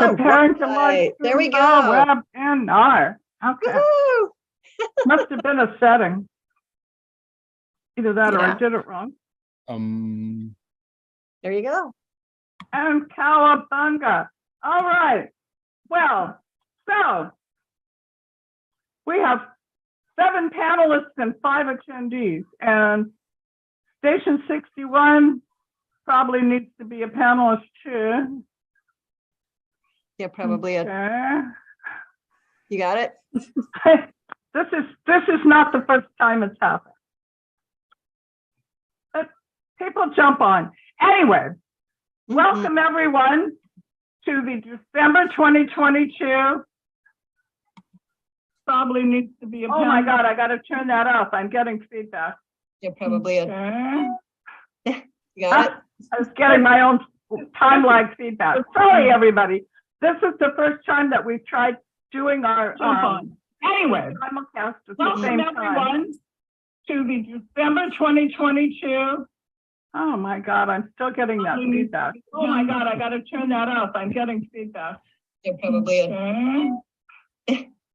Preparing to launch There we the go. webinar. Okay. Woohoo! Must have been a setting. Either that or I Yeah. did it wrong. There you go. And cowabunga. All right. Well, so we have 7 panelists and 5 attendees, and Station 61 probably needs to be a panelist too. Yeah, probably Okay. you got it. This is not the first time it's happened. But people jump on. Anyway, welcome everyone to the December 2022. Probably needs to be a panel. Oh my God, I got to turn that off. I'm getting feedback. Yeah, probably Okay. you got it. I was getting my own time lag feedback. Sorry, everybody. This is the first time that we've tried doing our anyway simulcast at the same time. Everyone to the December 2022. Oh my God, I'm still getting that feedback. Oh my God, I got to turn that off. I'm getting feedback. Yeah, probably Okay.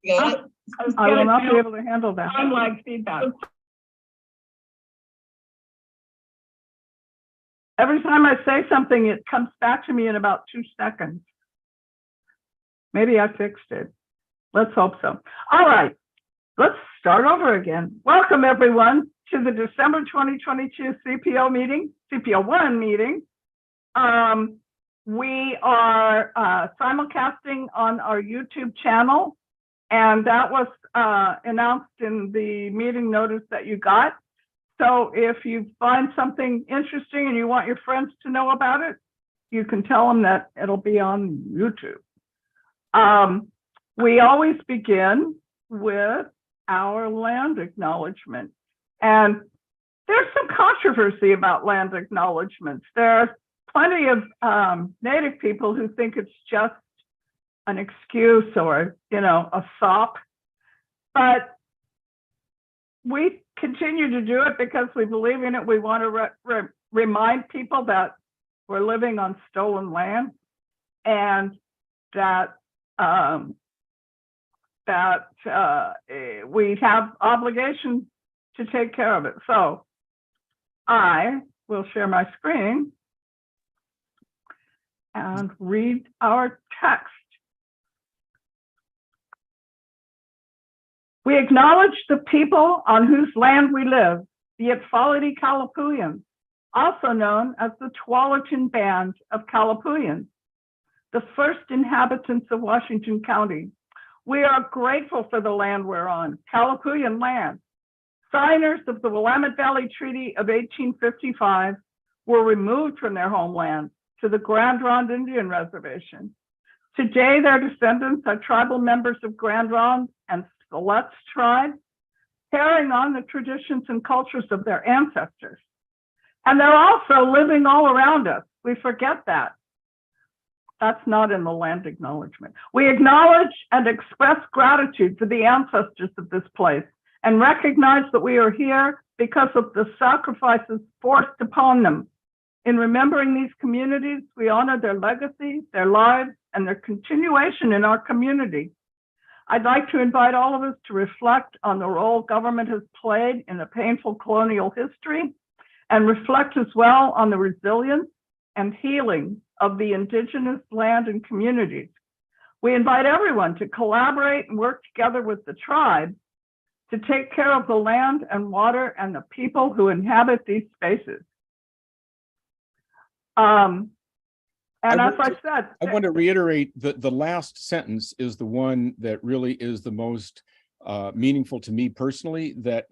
you got it. I will not be able to handle that. Time lag feedback. Every time I say something, it comes back to me in about 2 seconds. Maybe I fixed it. Let's hope so. All right, let's start over again. Welcome everyone to the December 2022 CPO meeting, CPO1 meeting. We are simulcasting on our YouTube channel, and that was announced in the meeting notice that you got. So if you find something interesting and you want your friends to know about it, you can tell them that it'll be on YouTube. We always begin with our land acknowledgement. And there's some controversy about land acknowledgements. There are plenty of Native people who think it's just an excuse or, a sop. But we continue to do it because we believe in it. We want to remind people that we're living on stolen land and that we have obligations to take care of it. So I will share my screen and read our text. We acknowledge the people on whose land we live, the Atfality Kalapuyans, also known as the Tualatin Band of Kalapuyans, the first inhabitants of Washington County. We are grateful for the land we're on, Kalapuyan land. Signers of the Willamette Valley Treaty of 1855 were removed from their homeland to the Grand Ronde Indian Reservation. Today, their descendants are tribal members of Grand Ronde and Siletz tribe, carrying on the traditions and cultures of their ancestors. And they're also living all around us. We forget that. That's not in the land acknowledgement. We acknowledge and express gratitude for the ancestors of this place and recognize that we are here because of the sacrifices forced upon them. In remembering these communities, we honor their legacy, their lives, and their continuation in our community. I'd like to invite all of us to reflect on the role government has played in the painful colonial history and reflect as well on the resilience and healing of the indigenous land and communities. We invite everyone to collaborate and work together with the tribe to take care of the land and water and the people who inhabit these spaces. And as I said, I want to reiterate that the last sentence is the one that really is the most meaningful to me personally, that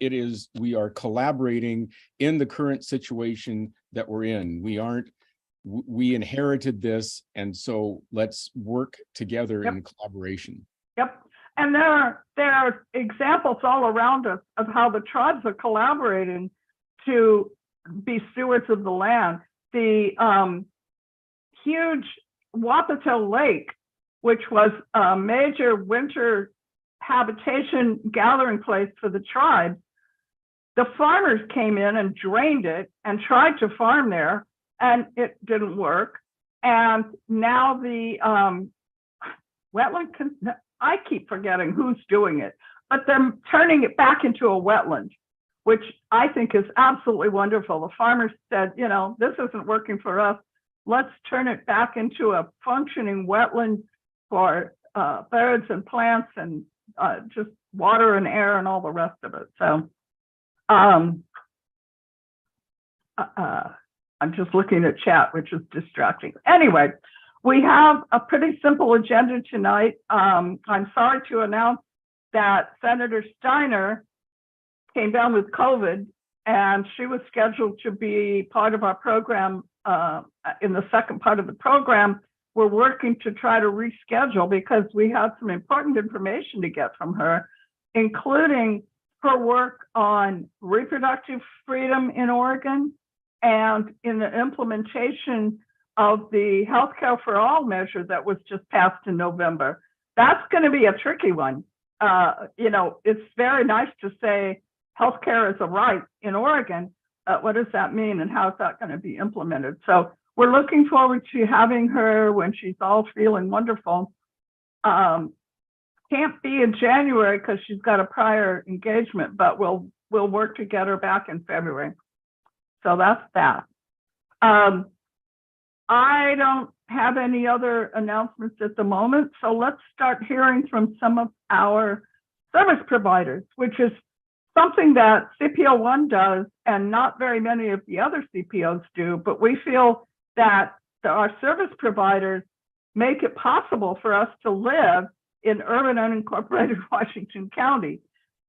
we are collaborating in the current situation that we're in. We inherited this, and so let's work together in collaboration. Yep. And there are examples all around us of how the tribes are collaborating to be stewards of the land. The huge Wapato Lake, which was a major winter habitation gathering place for the tribe, the farmers came in and drained it and tried to farm there, and it didn't work. And now the wetland, I keep forgetting who's doing it, but they're turning it back into a wetland, which I think is absolutely wonderful. The farmers said, you know, this isn't working for us. Let's turn it back into a functioning wetland for birds and plants and just water and air and all the rest of it. So I'm just looking at chat, which is distracting. Anyway, we have a pretty simple agenda tonight. I'm sorry to announce that Senator Steiner came down with COVID, and she was scheduled to be part of our program in the second part of the program. We're working to try to reschedule because we have some important information to get from her, including her work on reproductive freedom in Oregon and in the implementation of the healthcare for all measure that was just passed in November. That's going to be a tricky one. You know, it's very nice to say healthcare is a right in Oregon. What does that mean, and how is that going to be implemented? So we're looking forward to having her when she's all feeling wonderful. Can't be in January because she's got a prior engagement, but we'll work to get her back in February. So that's that. I don't have any other announcements at the moment, so let's start hearing from some of our service providers, which is something that CPO1 does and not very many of the other CPOs do, but we feel that our service providers make it possible for us to live in urban unincorporated Washington County.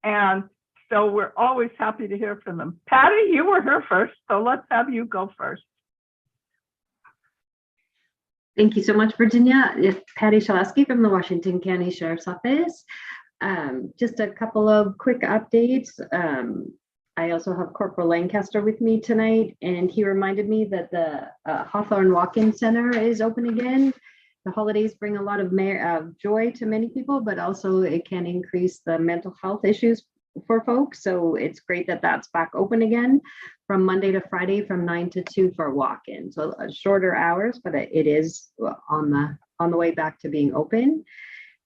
And so we're always happy to hear from them. Patty, you were here first, so let's have you go first. Thank you so much, Virginia. It's Patty Shaleski from the Washington County Sheriff's Office. Just a couple of quick updates. I also have Corporal Lancaster with me tonight, and he reminded me that the Hawthorne Walk-In Center is open again. The holidays bring a lot of joy to many people, but also it can increase the mental health issues for folks. So it's great that that's back open again from Monday to Friday from 9 to 2 for walk-in. So shorter hours, but it is on the way back to being open.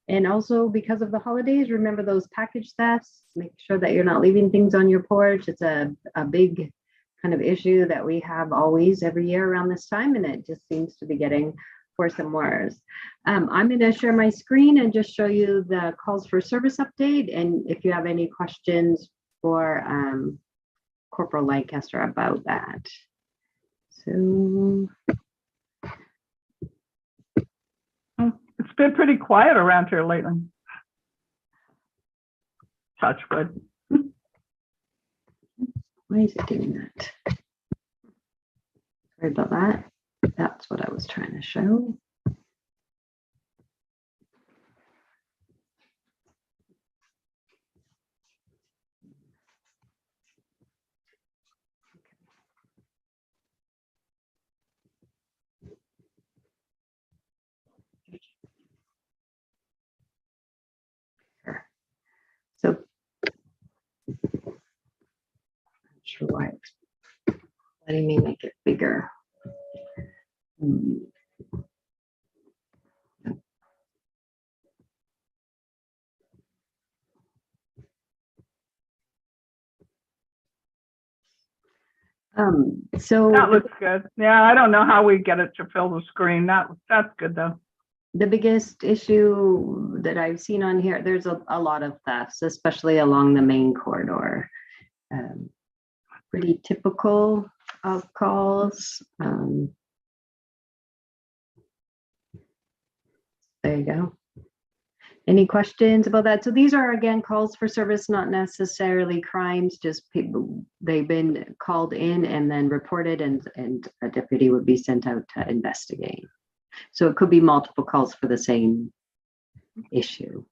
And also because of the holidays, remember those package thefts, make sure that you're not leaving things on your porch. It's a big kind of issue that we have always every year around this time, and it just seems to be getting worse and worse. I'm going to share my screen and just show you the calls for service update. And if you have any questions for Corporal Lancaster about that. So it's been pretty quiet around here lately. Touch wood. why is it doing that? Sorry about that. That's what I was trying to show. So, not sure why it's letting me make it bigger. So that looks good. Yeah, I don't know how we get it to fill the screen. That's good though. the biggest issue that I've seen on here, there's a lot of thefts, especially along the main corridor. Pretty typical of calls. There you go. Any questions about that? So these are, again, calls for service, not necessarily crimes, just people, they've been called in and then reported, and a deputy would be sent out to investigate. So it could be multiple calls for the same issue.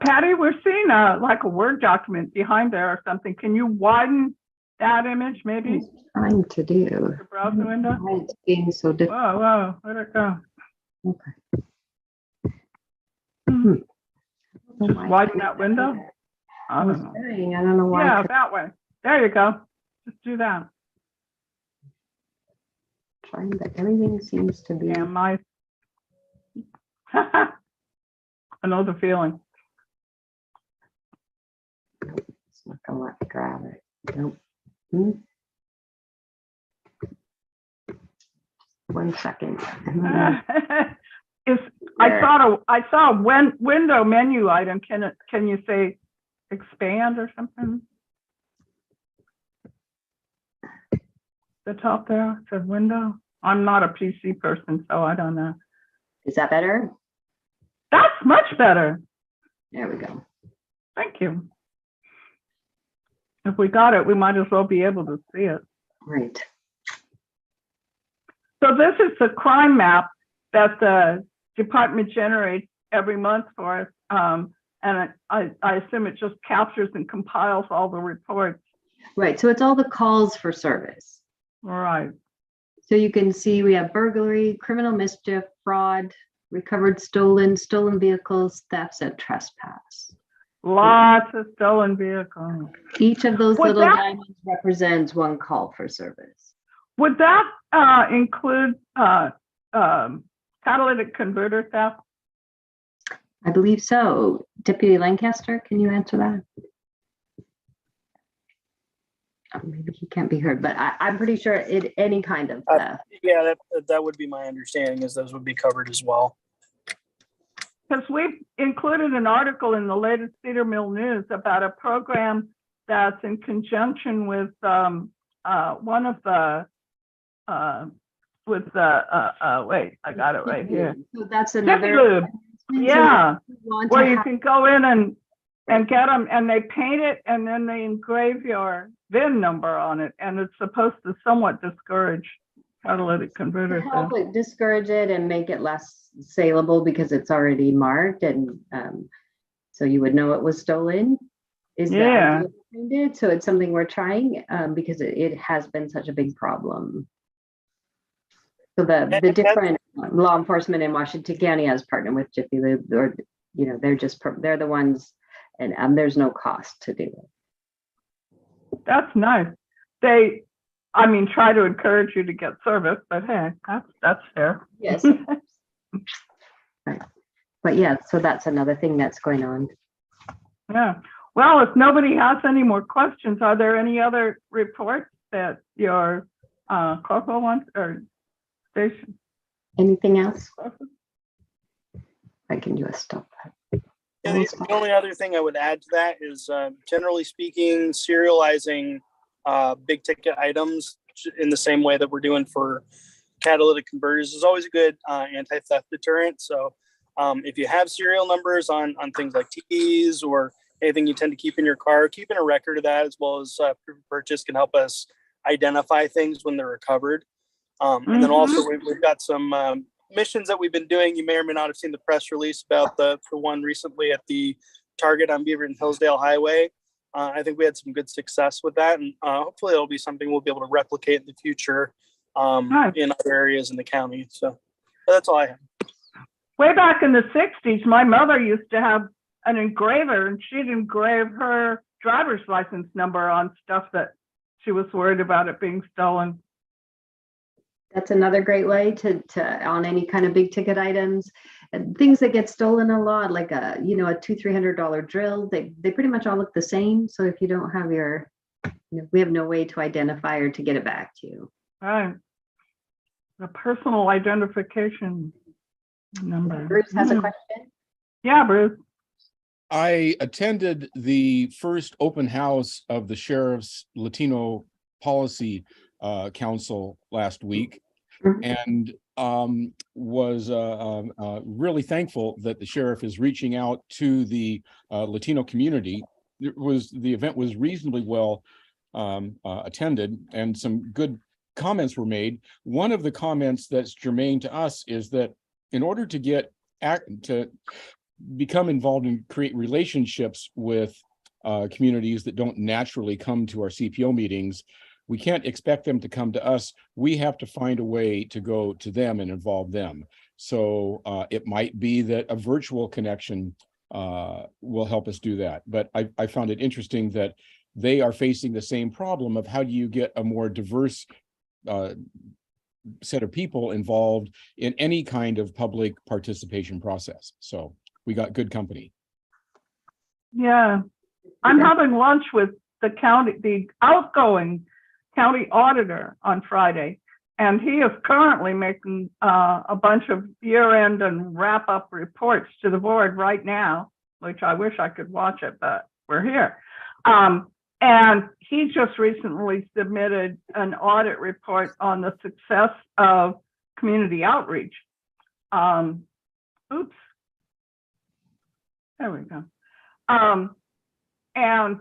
Patty, we're seeing like a Word document behind there or something. Can you widen that image maybe? Trying to do. The browser window? Why it's being so difficult. Whoa, where'd it go? Okay. Just widen that window? I don't know. I don't know why. Yeah, that way. There you go. Just do that. Trying, but everything seems to be. Yeah, my. I know the feeling. It's not gonna let me grab it. Nope. Hmm. 1 second. I saw a window menu item. Can you say expand or something? The top there says window. I'm not a PC person, so I don't know. Is that better? That's much better. There we go. Thank you. If we got it, we might as well be able to see it. Right. So this is the crime map that the department generates every month for us. And I assume it just captures and compiles all the reports. Right. So it's all the calls for service. All right. So you can see we have burglary, criminal mischief, fraud, recovered stolen vehicles, thefts, and trespass. Lots of stolen vehicles. Each of those Would little that- diamonds represents one call for service. Would that include catalytic converter theft? I believe so. Deputy Lancaster, can you answer that? Maybe he can't be heard, but I'm pretty sure any kind of theft. Yeah, that would be my understanding, is those would be covered as well. Because we included an article in the latest Cedar Mill News about a program that's in conjunction with one of the wait, I got it right here. So that's Jiffy another. Lube. Yeah, Want to where you have- can go in and get them, and they paint it, and then they engrave your VIN number on it, and it's supposed to somewhat discourage catalytic converter help theft. it discourage it and make it less saleable because it's already marked, and so you would know it was stolen. Is the idea behind it? So it's something we're trying because it has been such a big problem. So the different law enforcement in Washington County has partnered with Jiffy Lube, or they're the ones, and there's no cost to do it. That's nice. They, I mean, try to encourage you to get service, but hey, that's fair. Yes. Right. But yeah, so that's another thing that's going on. Yeah. Well, if nobody has any more questions, are there any other reports that your corporal wants or station? Anything else? I can do a stop. Yeah, the only other thing I would add to that is, generally speaking, serializing big ticket items in the same way that we're doing for catalytic converters is always a good anti-theft deterrent. So if you have serial numbers on things like TVs or anything you tend to keep in your car, keeping a record of that, as well as proof of purchase, can help us identify things when they're recovered. And then also we've got some missions that we've been doing. You may or may not have seen the press release about the one recently at the Target on Beaver and Hillsdale Highway. I think we had some good success with that, and hopefully it'll be something we'll be able to replicate in the future in other areas in the county. So that's all I have. Way back in the 60s, my mother used to have an engraver, and she'd engrave her driver's license number on stuff that she was worried about it being stolen. That's another great way to on any kind of big ticket items and things that get stolen a lot, like a $200-300 drill. They pretty much all look the same. So if you don't have your, we have no way to identify or to get it back to you. Right. A personal identification number. Bruce has a question. Yeah, Bruce. I attended the first open house of the Sheriff's Latino Policy Council last week, and was really thankful that the sheriff is reaching out to the Latino community. The event was reasonably well attended, and some good comments were made. One of the comments that's germane to us is that in order to become involved and create relationships with communities that don't naturally come to our CPO meetings, we can't expect them to come to us. We have to find a way to go to them and involve them. So it might be that a virtual connection will help us do that. But I found it interesting that they are facing the same problem of how do you get a more diverse set of people involved in any kind of public participation process. So we got good company. Yeah. I'm having lunch with the outgoing county auditor on Friday, and he is currently making a bunch of year-end and wrap-up reports to the board right now, which I wish I could watch it, but we're here. And he just recently submitted an audit report on the success of community outreach. Oops. There we go. And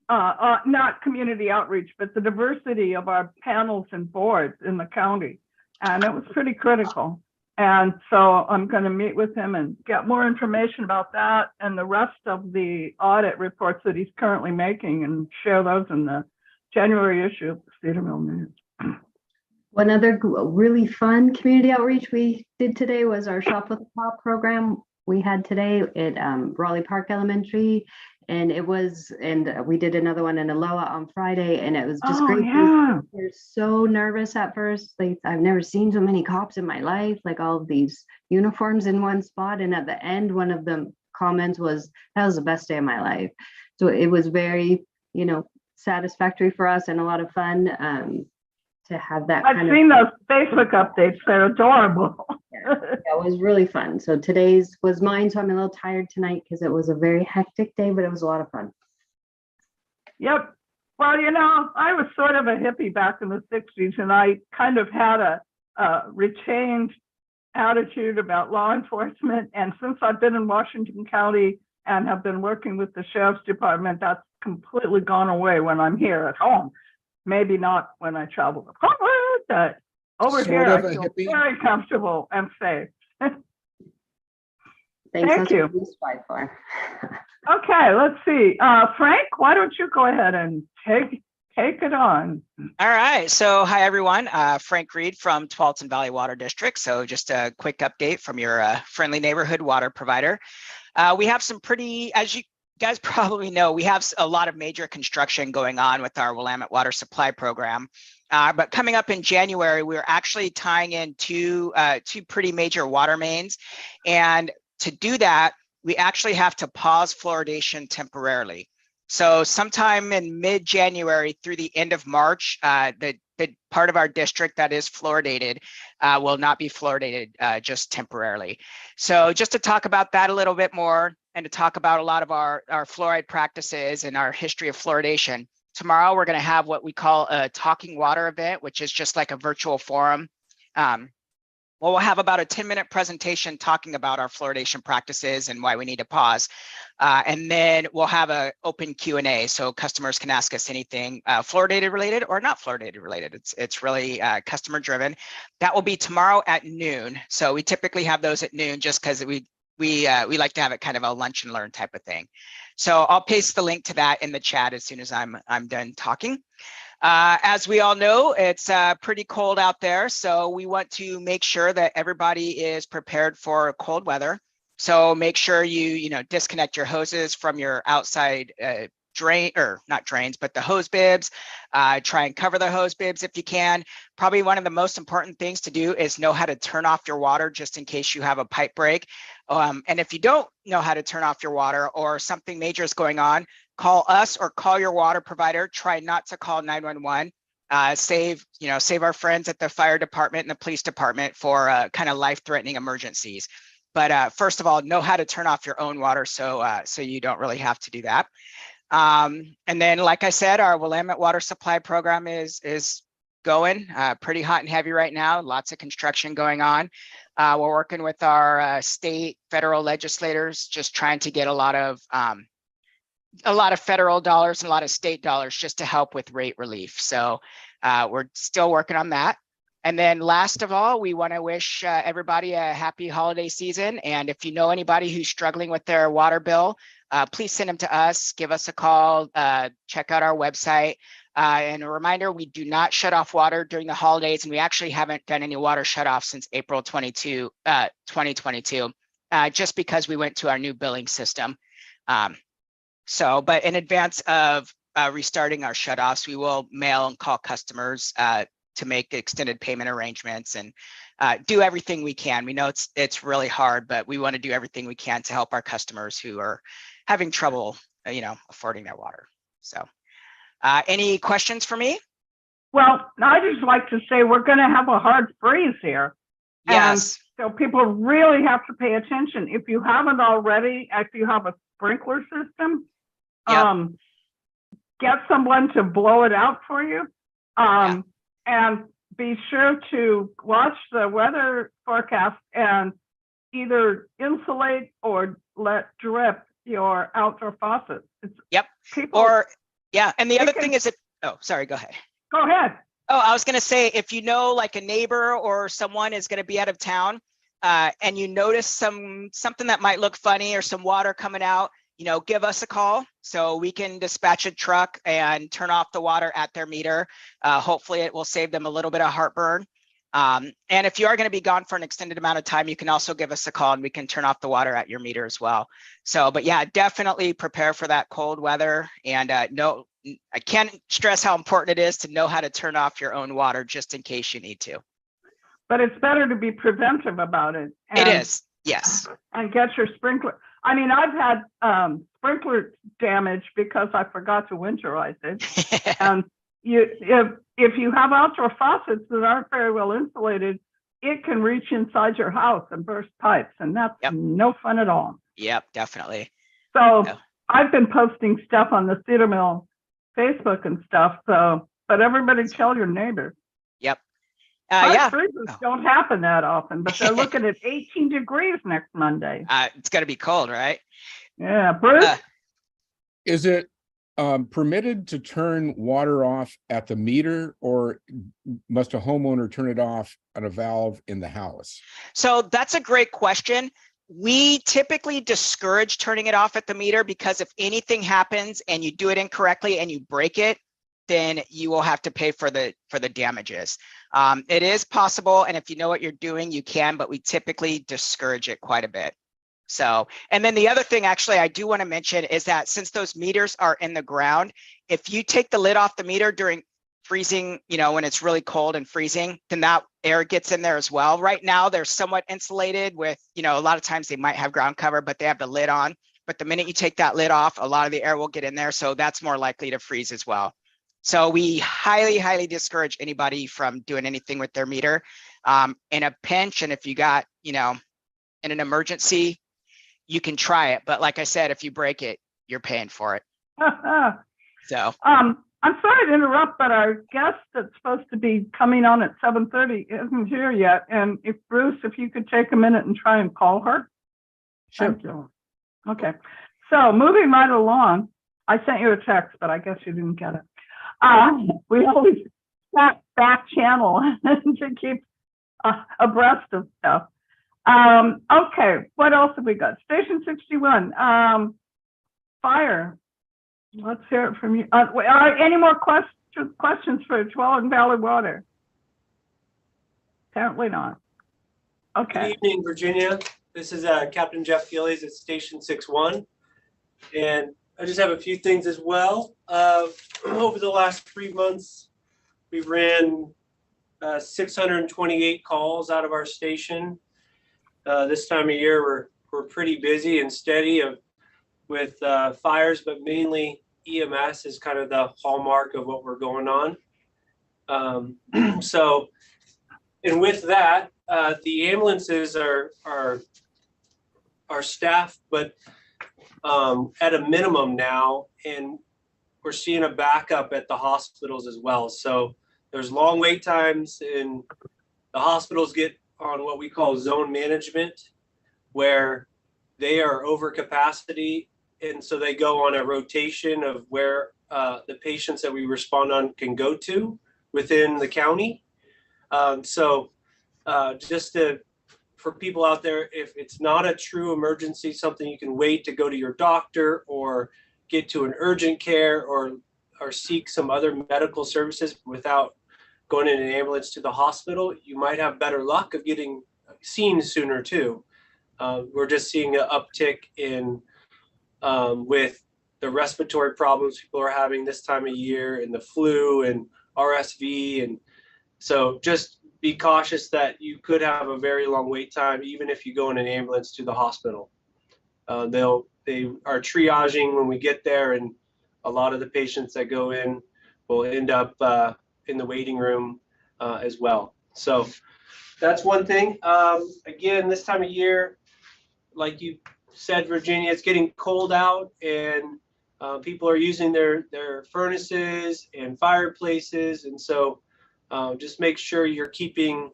not community outreach, but the diversity of our panels and boards in the county. And it was pretty critical. And so I'm going to meet with him and get more information about that and the rest of the audit reports that he's currently making and share those in the January issue of the Cedarville News. One other really fun community outreach we did today was our Shop with a Pop program we had today at Raleigh Park Elementary. And we did another one in Aloha on Friday, and it was just great. Yeah. They're so nervous at first. Like, I've never seen so many cops in my life, like all of these uniforms in one spot. And at the end, one of the comments was, "That was the best day of my life." So it was very, satisfactory for us and a lot of fun to have that. I've seen those Facebook updates. They're adorable. That was really fun. So today's was mine, so I'm a little tired tonight because it was a very hectic day, but it was a lot of fun. Yep. Well, I was sort of a hippie back in the 60s, and I kind of had a retained attitude about law enforcement. And since I've been in Washington County and have been working with the Sheriff's Department, that's completely gone away when I'm here at home. Maybe not when I travel to Portland, but over here I feel very comfortable and safe. Thank you. Okay, let's see. Frank, why don't you go ahead and take it on? All right. So hi, everyone. Frank Reed from Tualatin Valley Water District. So just a quick update from your friendly neighborhood water provider. We have some as you guys probably know, we have a lot of major construction going on with our Willamette Water Supply Program. But coming up in January, we're actually tying in two pretty major water mains. And to do that, we actually have to pause fluoridation temporarily. So sometime in mid-January through the end of March, the part of our district that is fluoridated will not be fluoridated just temporarily. So just to talk about that a little bit more and to talk about a lot of our fluoride practices and our history of fluoridation, tomorrow we're going to have what we call a talking water event, which is just like a virtual forum. We'll have about a 10-minute presentation talking about our fluoridation practices and why we need to pause. And then we'll have an open Q&A so customers can ask us anything fluoridated related or not fluoridated related. It's really customer driven. That will be tomorrow at noon. So we typically have those at noon just because we like to have it kind of a lunch and learn type of thing. So I'll paste the link to that in the chat as soon as I'm done talking. As we all know, it's pretty cold out there, so we want to make sure that everybody is prepared for cold weather. So make sure you disconnect your hoses from your outside drain, or not drains, but the hose bibs. Try and cover the hose bibs if you can. Probably one of the most important things to do is know how to turn off your water just in case you have a pipe break. And if you don't know how to turn off your water or something major is going on, call us or call your water provider. Try not to call 911. Save our friends at the fire department and the police department for kind of life-threatening emergencies. But first of all, know how to turn off your own water so you don't really have to do that. And then, like I said, our Willamette Water Supply Program is going pretty hot and heavy right now. Lots of construction going on. We're working with our state, federal legislators, just trying to get a lot of federal dollars and a lot of state dollars just to help with rate relief. So we're still working on that. And then last of all, we want to wish everybody a happy holiday season. And if you know anybody who's struggling with their water bill, please send them to us, give us a call, check out our website. And a reminder, we do not shut off water during the holidays, and we actually haven't done any water shutoff since April 2022, just because we went to our new billing system. But in advance of restarting our shutoffs, we will mail and call customers to make extended payment arrangements and do everything we can. We know it's really hard, but we want to do everything we can to help our customers who are having trouble, affording their water. So any questions for me? Well, I just like to say we're going to have a hard freeze here. Yes. And so people really have to pay attention. If you haven't already, if you have a sprinkler system, Yep. Get someone to blow it out for you. And be sure to watch the weather forecast and either insulate or let drip your outdoor faucets. Yep. And the other thing is oh, sorry, go ahead. Go ahead. Oh, I was going to say, if you know, like a neighbor or someone is going to be out of town and you notice something that might look funny or some water coming out, give us a call so we can dispatch a truck and turn off the water at their meter. Hopefully it will save them a little bit of heartburn. And if you are going to be gone for an extended amount of time, you can also give us a call and we can turn off the water at your meter as well. So, but yeah, definitely prepare for that cold weather. And no, I can't stress how important it is to know how to turn off your own water just in case you need to. But it's better to be preventive about it. It is, yes. And get your sprinkler. I mean, I've had sprinkler damage because I forgot to winterize it. And if you have outdoor faucets that aren't very well insulated, it can reach inside your house and burst pipes, and that's no fun at all. Yep, definitely. So I've been posting stuff on the Cedar Mill Facebook and stuff. So, but everybody tell your neighbors. Yep. Freezes don't happen that often, but they're looking at 18 degrees next Monday. It's going to be cold, right? Yeah, Bruce? Is it permitted to turn water off at the meter, or must a homeowner turn it off on a valve in the house? So that's a great question. We typically discourage turning it off at the meter because if anything happens and you do it incorrectly and you break it, then you will have to pay for the damages. It is possible, and if you know what you're doing, you can, but we typically discourage it quite a bit. So, and then the other thing actually I do want to mention is that since those meters are in the ground, if you take the lid off the meter during freezing, when it's really cold and freezing, then that air gets in there as well. Right now, they're somewhat insulated with, a lot of times they might have ground cover, but they have the lid on. But the minute you take that lid off, a lot of the air will get in there. So that's more likely to freeze as well. So we highly, highly discourage anybody from doing anything with their meter in a pinch. And if you got, in an emergency, you can try it. But like I said, if you break it, you're paying for it. So I'm sorry to interrupt, but our guest that's supposed to be coming on at 7:30 isn't here yet. And if Bruce, if you could take a minute and try and call her. Sure. Thank you. Okay. So moving right along, I sent you a text, but I guess you didn't get it. We always back channel to keep abreast of stuff. Okay, what else have we got? Station 61, fire. Let's hear it from you. Any more questions for Tualatin Valley Water? Apparently not. Okay. Good evening, Virginia. This is Captain Jeff Gillies at Station 61. And I just have a few things as well. Over the last 3 months, we ran 628 calls out of our station. This time of year, we're pretty busy and steady with fires, but mainly EMS is kind of the hallmark of what we're going on. And with that, the ambulances are staffed, but at a minimum now, and we're seeing a backup at the hospitals as well. So there's long wait times, and the hospitals get on what we call zone management, where they are over capacity, and so they go on a rotation of where the patients that we respond on can go to within the county. For people out there, if it's not a true emergency, something you can wait to go to your doctor or get to an urgent care or seek some other medical services without going in an ambulance to the hospital, you might have better luck of getting seen sooner too. We're just seeing an uptick in with the respiratory problems people are having this time of year, and the flu and RSV, and So just be cautious that you could have a very long wait time, even if you go in an ambulance to the hospital. They are triaging when we get there, and a lot of the patients that go in will end up in the waiting room as well. So that's one thing. Again, this time of year, like you said, Virginia, it's getting cold out, and people are using their furnaces and fireplaces, and so just make sure you're keeping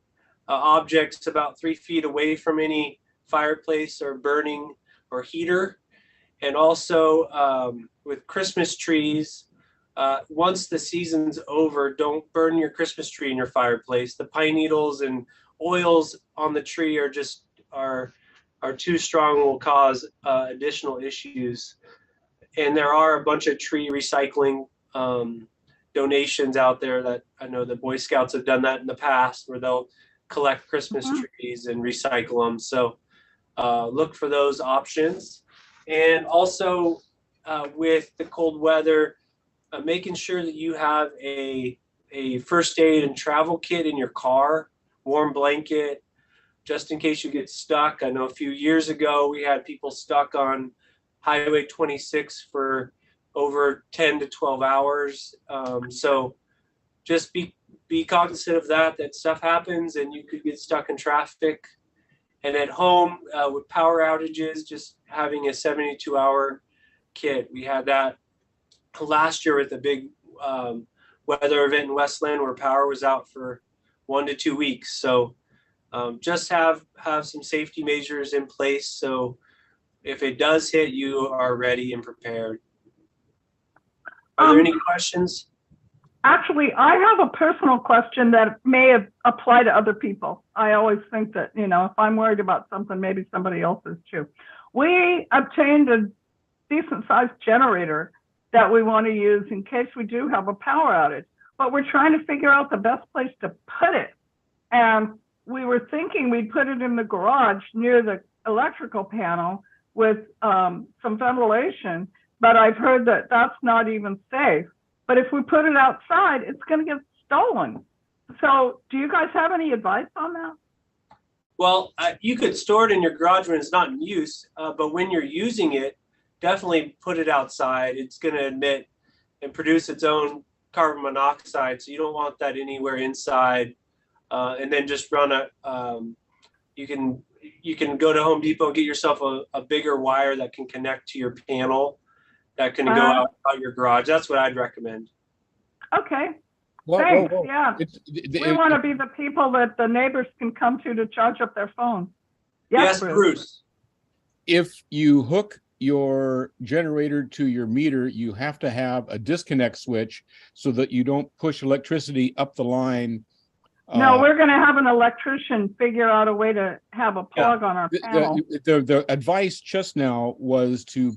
objects about 3 feet away from any fireplace or burning or heater. And also with Christmas trees, once the season's over, don't burn your Christmas tree in your fireplace. The pine needles and oils on the tree are too strong, will cause additional issues. And there are a bunch of tree recycling donations out there that I know the Boy Scouts have done that in the past, where they'll collect Christmas trees and recycle them. So look for those options. And also with the cold weather, making sure that you have a first aid and travel kit in your car, warm blanket, just in case you get stuck. I know a few years ago we had people stuck on Highway 26 for over 10 to 12 hours. So just be cognizant of that stuff happens and you could get stuck in traffic. And at home with power outages, just having a 72-hour kit. We had that last year with a big weather event in Westland where power was out for 1 to 2 weeks. So just have some safety measures in place, so if it does hit, you are ready and prepared. Are there any questions? Actually, I have a personal question that may apply to other people. I always think that, if I'm worried about something, maybe somebody else is too. We obtained a decent sized generator that we want to use in case we do have a power outage, but we're trying to figure out the best place to put it. And we were thinking we'd put it in the garage near the electrical panel with some ventilation, but I've heard that that's not even safe. But if we put it outside, it's going to get stolen. So do you guys have any advice on that? Well, you could store it in your garage when it's not in use, but when you're using it, definitely put it outside. It's going to emit and produce its own carbon monoxide, so you don't want that anywhere inside. And then just run you can go to Home Depot and get yourself a bigger wire that can connect to your panel that can go out your garage. That's what I'd recommend. Okay. Whoa, Thanks. whoa, whoa. Yeah. We want to be the people that the neighbors can come to charge up their phone. Yes, Bruce. If you hook your generator to your meter, you have to have a disconnect switch so that you don't push electricity up the line. No, we're going to have an electrician figure out a way to have a plug on our panel. The advice just now was to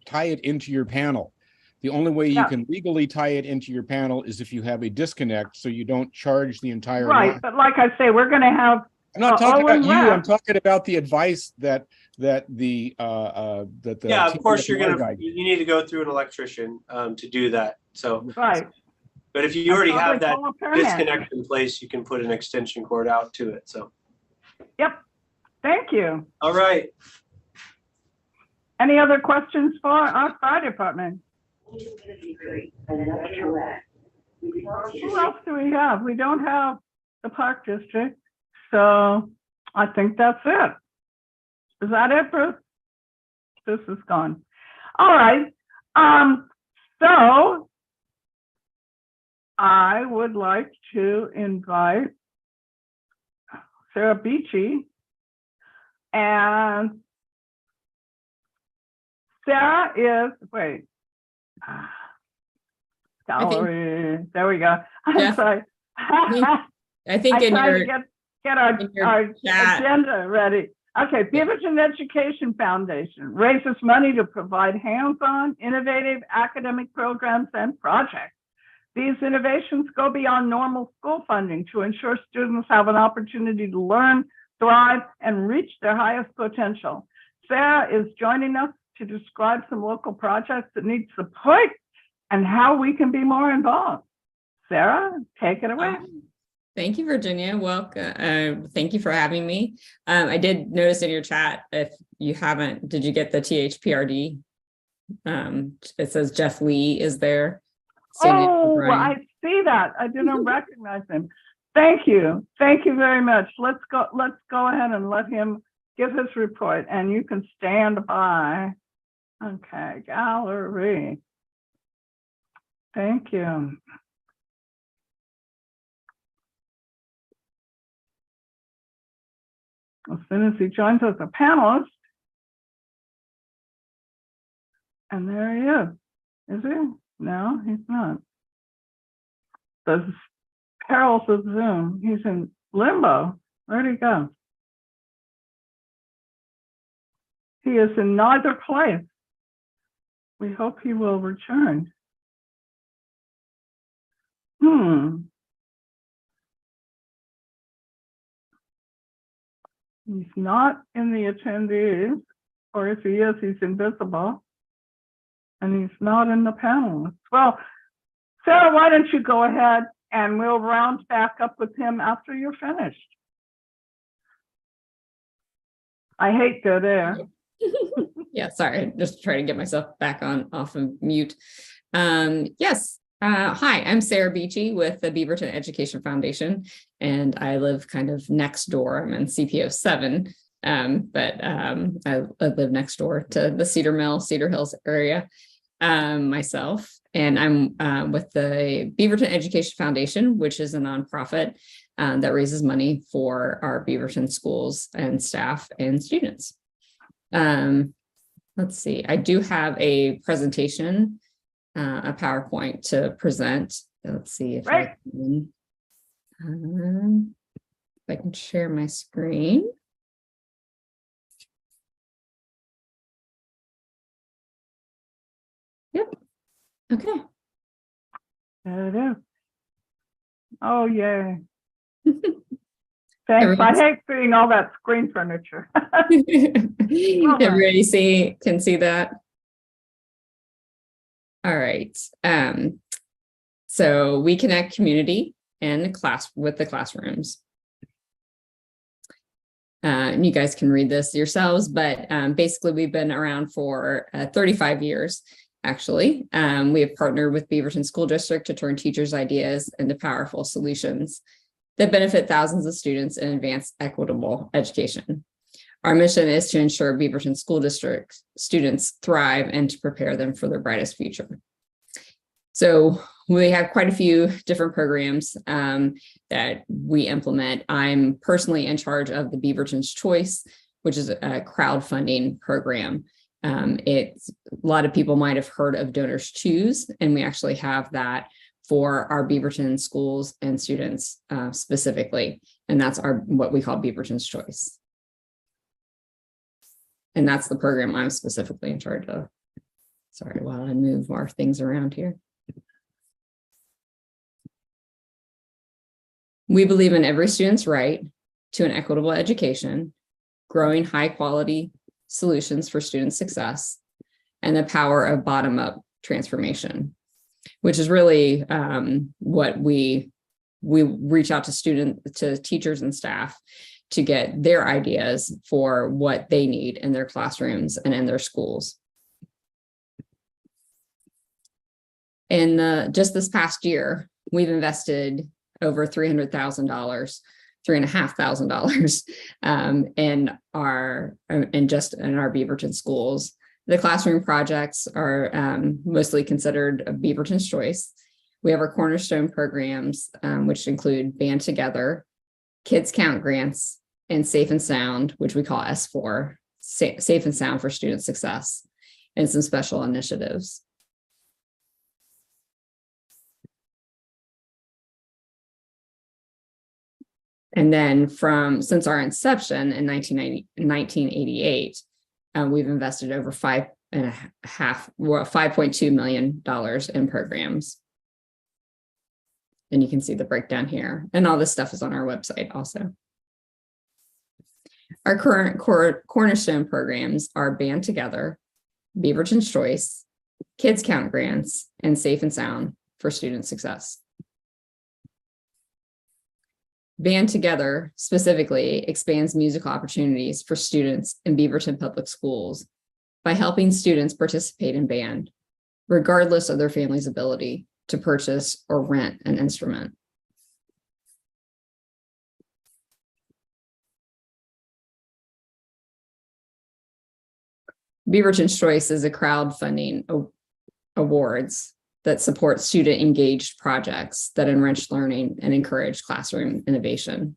tie it into your panel. The only way you can legally tie it into your panel is if you have a disconnect, so you don't charge the entire line. But like I say, we're going to have. I'm not talking about you. I'm talking about the advice that the yeah, of course you need to go through an electrician to do that. So right. But if you already have that disconnect in place, you can put an extension cord out to it. So. Yep. Thank you. All right. Any other questions for our fire department? Who else do we have? We don't have the Park District. So I think that's it. Is that it, Bruce? This is gone. All right. So I would like to invite Sarah Beachy, and Sarah is, gallery, there we go. I'm sorry. I think in your, get our agenda ready. Okay, Beaverton Education Foundation raises money to provide hands-on, innovative academic programs and projects. These innovations go beyond normal school funding to ensure students have an opportunity to learn, thrive, and reach their highest potential. Sarah is joining us to describe some local projects that need support and how we can be more involved. Sarah, take it away. Thank you, Virginia. Welcome. Thank you for having me. I did notice in your chat, if you haven't, did you get the THPRD? It says Jeff Lee is there. Oh, I see that. I didn't recognize him. Thank you. Thank you very much. Let's go ahead and let him give his report, and you can stand by. Okay, gallery. Thank you. As soon as he joins as a panelist. And there he is. Is he? No, he's not. The perils of Zoom. He's in limbo. Where'd he go? He is in neither place. We hope he will return. He's not in the attendees, or if he is, he's invisible. And he's not in the panelists. Well, Sarah, why don't you go ahead and we'll round back up with him after you're finished. I hate go there. Yeah, sorry, just trying to get myself back on off of mute. Yes. Hi, I'm Sarah Beachy with the Beaverton Education Foundation, and I live kind of next door. I'm in CPO 7, but I live next door to the Cedar Hills area myself. And I'm with the Beaverton Education Foundation, which is a nonprofit that raises money for our Beaverton schools and staff and students. Let's see, I do have a presentation, a PowerPoint to present. Let's see if I can share my screen. Yep. Okay. There it is. Oh, yay. Thanks. I hate seeing all that screen furniture. Everybody can see that. All right. So we connect community and the class with the classrooms. And you guys can read this yourselves, but basically we've been around for 35 years. Actually, we have partnered with Beaverton School District to turn teachers' ideas into powerful solutions that benefit thousands of students and advance equitable education. Our mission is to ensure Beaverton School District students thrive and to prepare them for their brightest future. So we have quite a few different programs that we implement. I'm personally in charge of the Beaverton's Choice, which is a crowdfunding program. A lot of people might have heard of Donors Choose, and we actually have that for our Beaverton schools and students specifically. And that's what we call Beaverton's Choice. And that's the program I'm specifically in charge of. Sorry, while I move our things around here. We believe in every student's right to an equitable education, growing high quality solutions for student success, and the power of bottom-up transformation, which is really what we reach out to teachers and staff to get their ideas for what they need in their classrooms and in their schools. And just this past year, we've invested over $300,000, $3,500 in our Beaverton schools. The classroom projects are mostly considered a Beaverton's Choice. We have our cornerstone programs, which include Band Together, Kids Count grants, and Safe and Sound, which we call S4, Safe and Sound for Student Success, and some special initiatives. And then since our inception in 1988, we've invested over $5.2 million in programs. And you can see the breakdown here. And all this stuff is on our website also. Our current cornerstone programs are Band Together, Beaverton's Choice, Kids Count grants, and Safe and Sound for Student Success. Band Together specifically expands musical opportunities for students in Beaverton Public Schools by helping students participate in band, regardless of their family's ability to purchase or rent an instrument. Beaverton's Choice is a crowdfunding awards that support student engaged projects that enrich learning and encourage classroom innovation.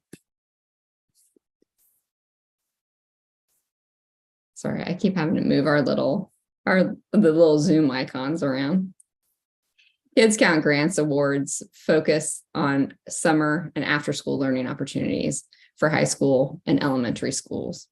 Sorry, I keep having to move the little Zoom icons around. Kids Count Grants Awards focus on summer and after school learning opportunities for high school and elementary schools.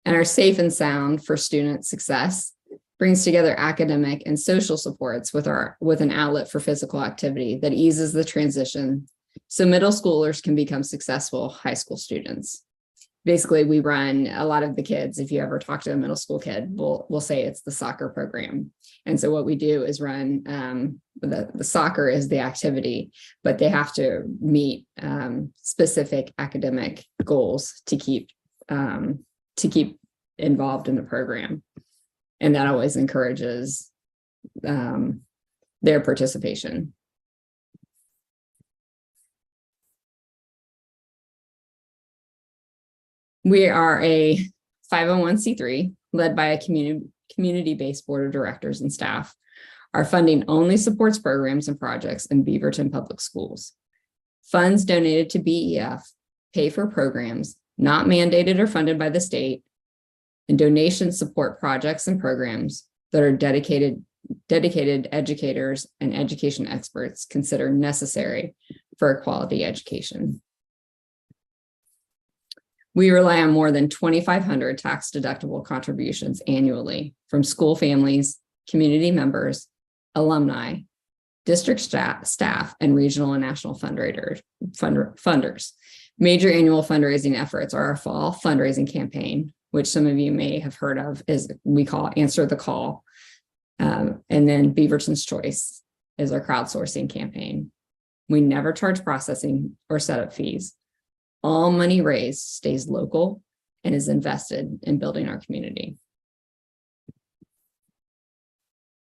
And our Safe and Sound for Student Success brings together academic and social supports with an outlet for physical activity that eases the transition so middle schoolers can become successful high school students. Basically, we run a lot of the kids. If you ever talk to a middle school kid, we'll say it's the soccer program. And so what we do is run the soccer is the activity, but they have to meet specific academic goals to keep involved in the program. And that always encourages their participation. We are a 501c3 led by a community-based board of directors and staff. Our funding only supports programs and projects in Beaverton Public Schools. Funds donated to BEF pay for programs not mandated or funded by the state, and donations support projects and programs that are dedicated educators and education experts consider necessary for a quality education. We rely on more than 2,500 tax-deductible contributions annually from school families, community members, alumni, district staff, and regional and national funders. Major annual fundraising efforts are our fall fundraising campaign, which some of you may have heard of, is we call Answer the Call. And then Beaverton's Choice is our crowdsourcing campaign. We never charge processing or setup fees. All money raised stays local and is invested in building our community.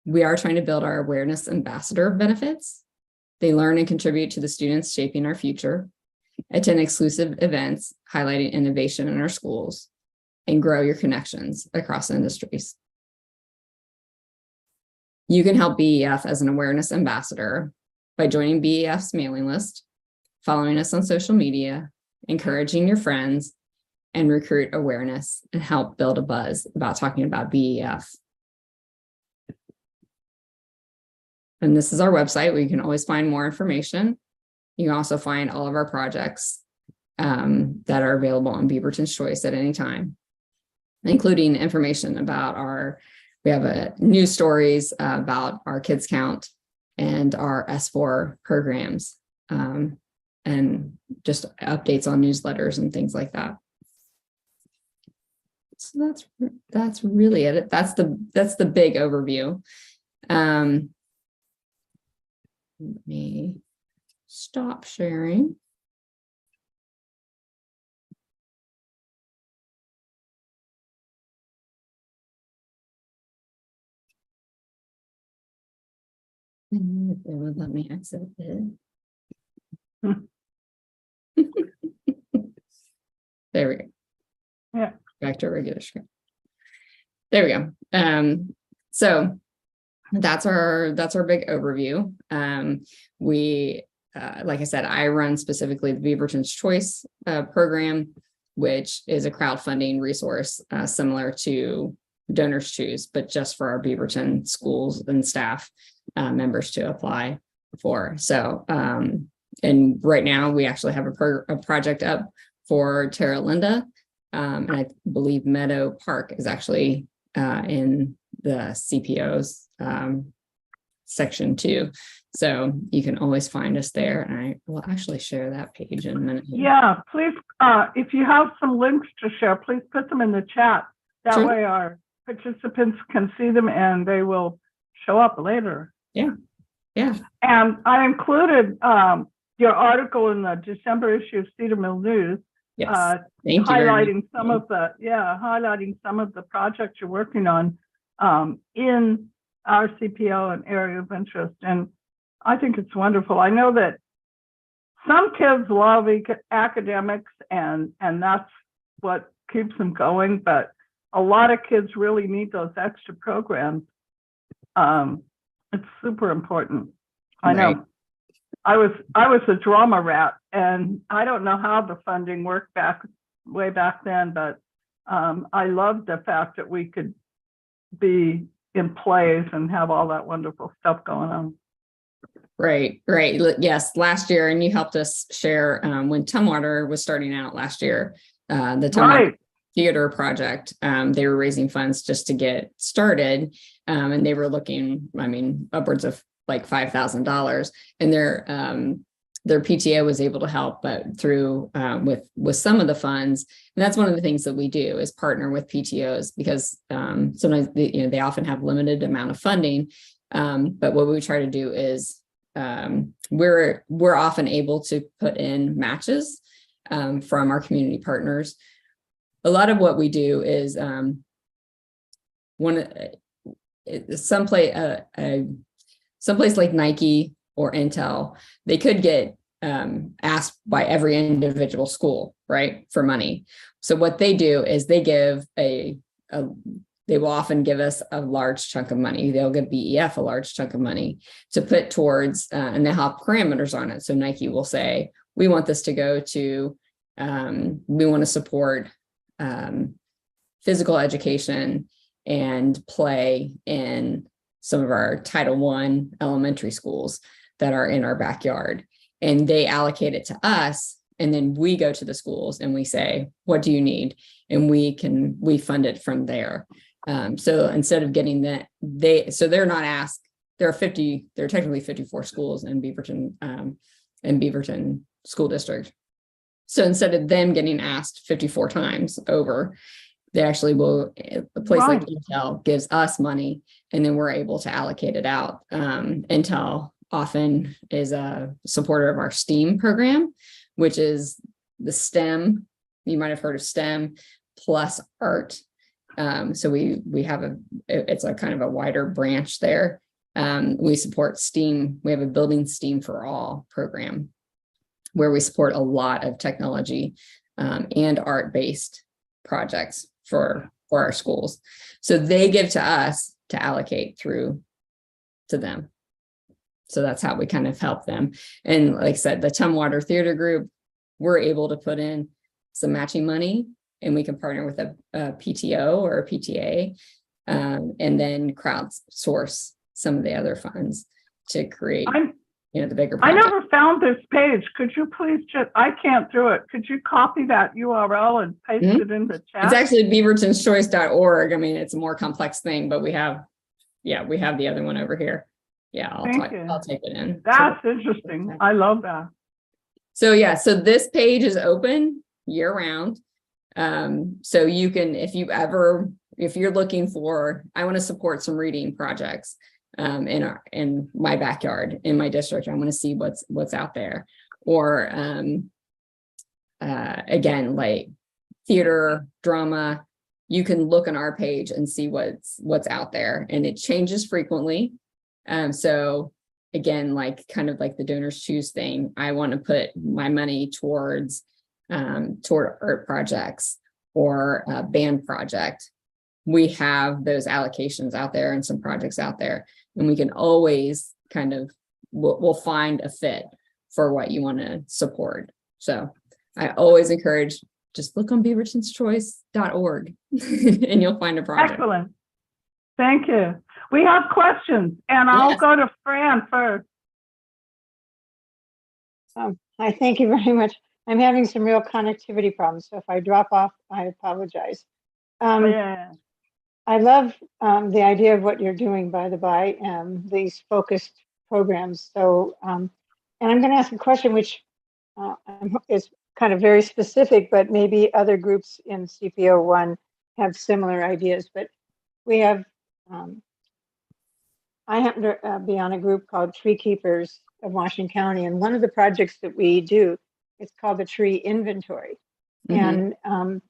We are trying to build our awareness ambassador benefits. They learn and contribute to the students shaping our future, attend exclusive events highlighting innovation in our schools, and grow your connections across industries. You can help BEF as an awareness ambassador by joining BEF's mailing list, following us on social media, encouraging your friends, and recruit awareness and help build a buzz about talking about BEF. And this is our website where you can always find more information. You can also find all of our projects that are available on Beaverton's Choice at any time, including information about we have news stories about our Kids Count and our S4 programs. And just updates on newsletters and things like that. So that's really it. That's the big overview. Let me stop sharing. And if it would let me exit it. There we go. Yeah. Back to a regular screen. There we go. So that's our big overview. We, like I said, I run specifically the Beaverton's Choice program, which is a crowdfunding resource similar to Donors Choose, but just for our Beaverton schools and staff members to apply for. So, and right now we actually have a project up for Terra Linda, and I believe Meadow Park is actually in the CPO's section too. So you can always find us there, and I will actually share that page in a minute. Yeah, please, if you have some links to share, please put them in the chat. That Sure. way our participants can see them and they will show up later. Yeah. And I included your article in the December issue of Cedar Mill News, Yes. Thank you very much. highlighting some of the projects you're working on in our CPO and area of interest. And I think it's wonderful. I know that some kids love academics and that's what keeps them going, but a lot of kids really need those extra programs. It's super important. I know. Right. I was a drama rat, and I don't know how the funding worked way back then, but I loved the fact that we could be in plays and have all that wonderful stuff going on. Right. Yes, last year, and you helped us share when Tumwater was starting out last year, the Tumwater Theater project. They were raising funds just to get started, and they were looking, I mean, upwards of like $5,000, and their PTO was able to help, but through with some of the funds. And that's one of the things that we do is partner with PTOs, because sometimes they often have limited amount of funding. But what we try to do is we're often able to put in matches from our community partners. A lot of what we do is someplace like Nike or Intel, they could get asked by every individual school, right, for money. So what they do is they give they will often give us a large chunk of money. They'll give BEF a large chunk of money to put towards, and they have parameters on it. So Nike will say, we want this to go to, we want to support physical education and play in some of our Title I elementary schools that are in our backyard. And they allocate it to us. And then we go to the schools and we say, what do you need? And we fund it from there. So instead of getting that, they're not asked, there are technically 54 schools in Beaverton School District. So instead of them getting asked 54 times over, they actually will, a place like Intel gives us money, and then we're able to allocate it out. Intel often is a supporter of our STEAM program, which is the STEM, you might have heard of STEM plus art. So we have it's a kind of a wider branch there. We support STEAM. We have a Building STEAM for All program where we support a lot of technology and art-based projects for our schools. So they give to us to allocate through to them. So that's how we kind of help them. And like I said, the Tumwater Theater Group, we're able to put in some matching money, and we can partner with a PTO or a PTA, and then crowdsource some of the other funds to create the bigger project. I never found this page. Could you please I can't do it. Could you copy that URL and paste it in the chat? It's actually beavertonschoice.org. I mean, it's a more complex thing, but we have the other one over here. Yeah, I'll type it in. That's interesting. I love that. So yeah, so this page is open year round. So you can, if you're looking for, I want to support some reading projects in my backyard, in my district, I want to see what's out there. Or again, like theater, drama, you can look on our page and see what's out there, and it changes frequently. So again, like kind of like the donors choose thing, I want to put my money toward art projects or a band project. We have those allocations out there and some projects out there, and we can always we'll find a fit for what you want to support. So I always encourage, just look on beavertonschoice.org and you'll find a project. Excellent. Thank you. We have questions, and I'll go to Fran first. Hi, thank you very much. I'm having some real connectivity problems, so if I drop off, I apologize. I love the idea of what you're doing, by the by, these focused programs. So, and I'm going to ask a question which is kind of very specific, but maybe other groups in CPO1 have similar ideas. But we have, I happen to be on a group called Tree Keepers, of Washington County. And one of the projects that we do, it's called the tree inventory. Mhm. And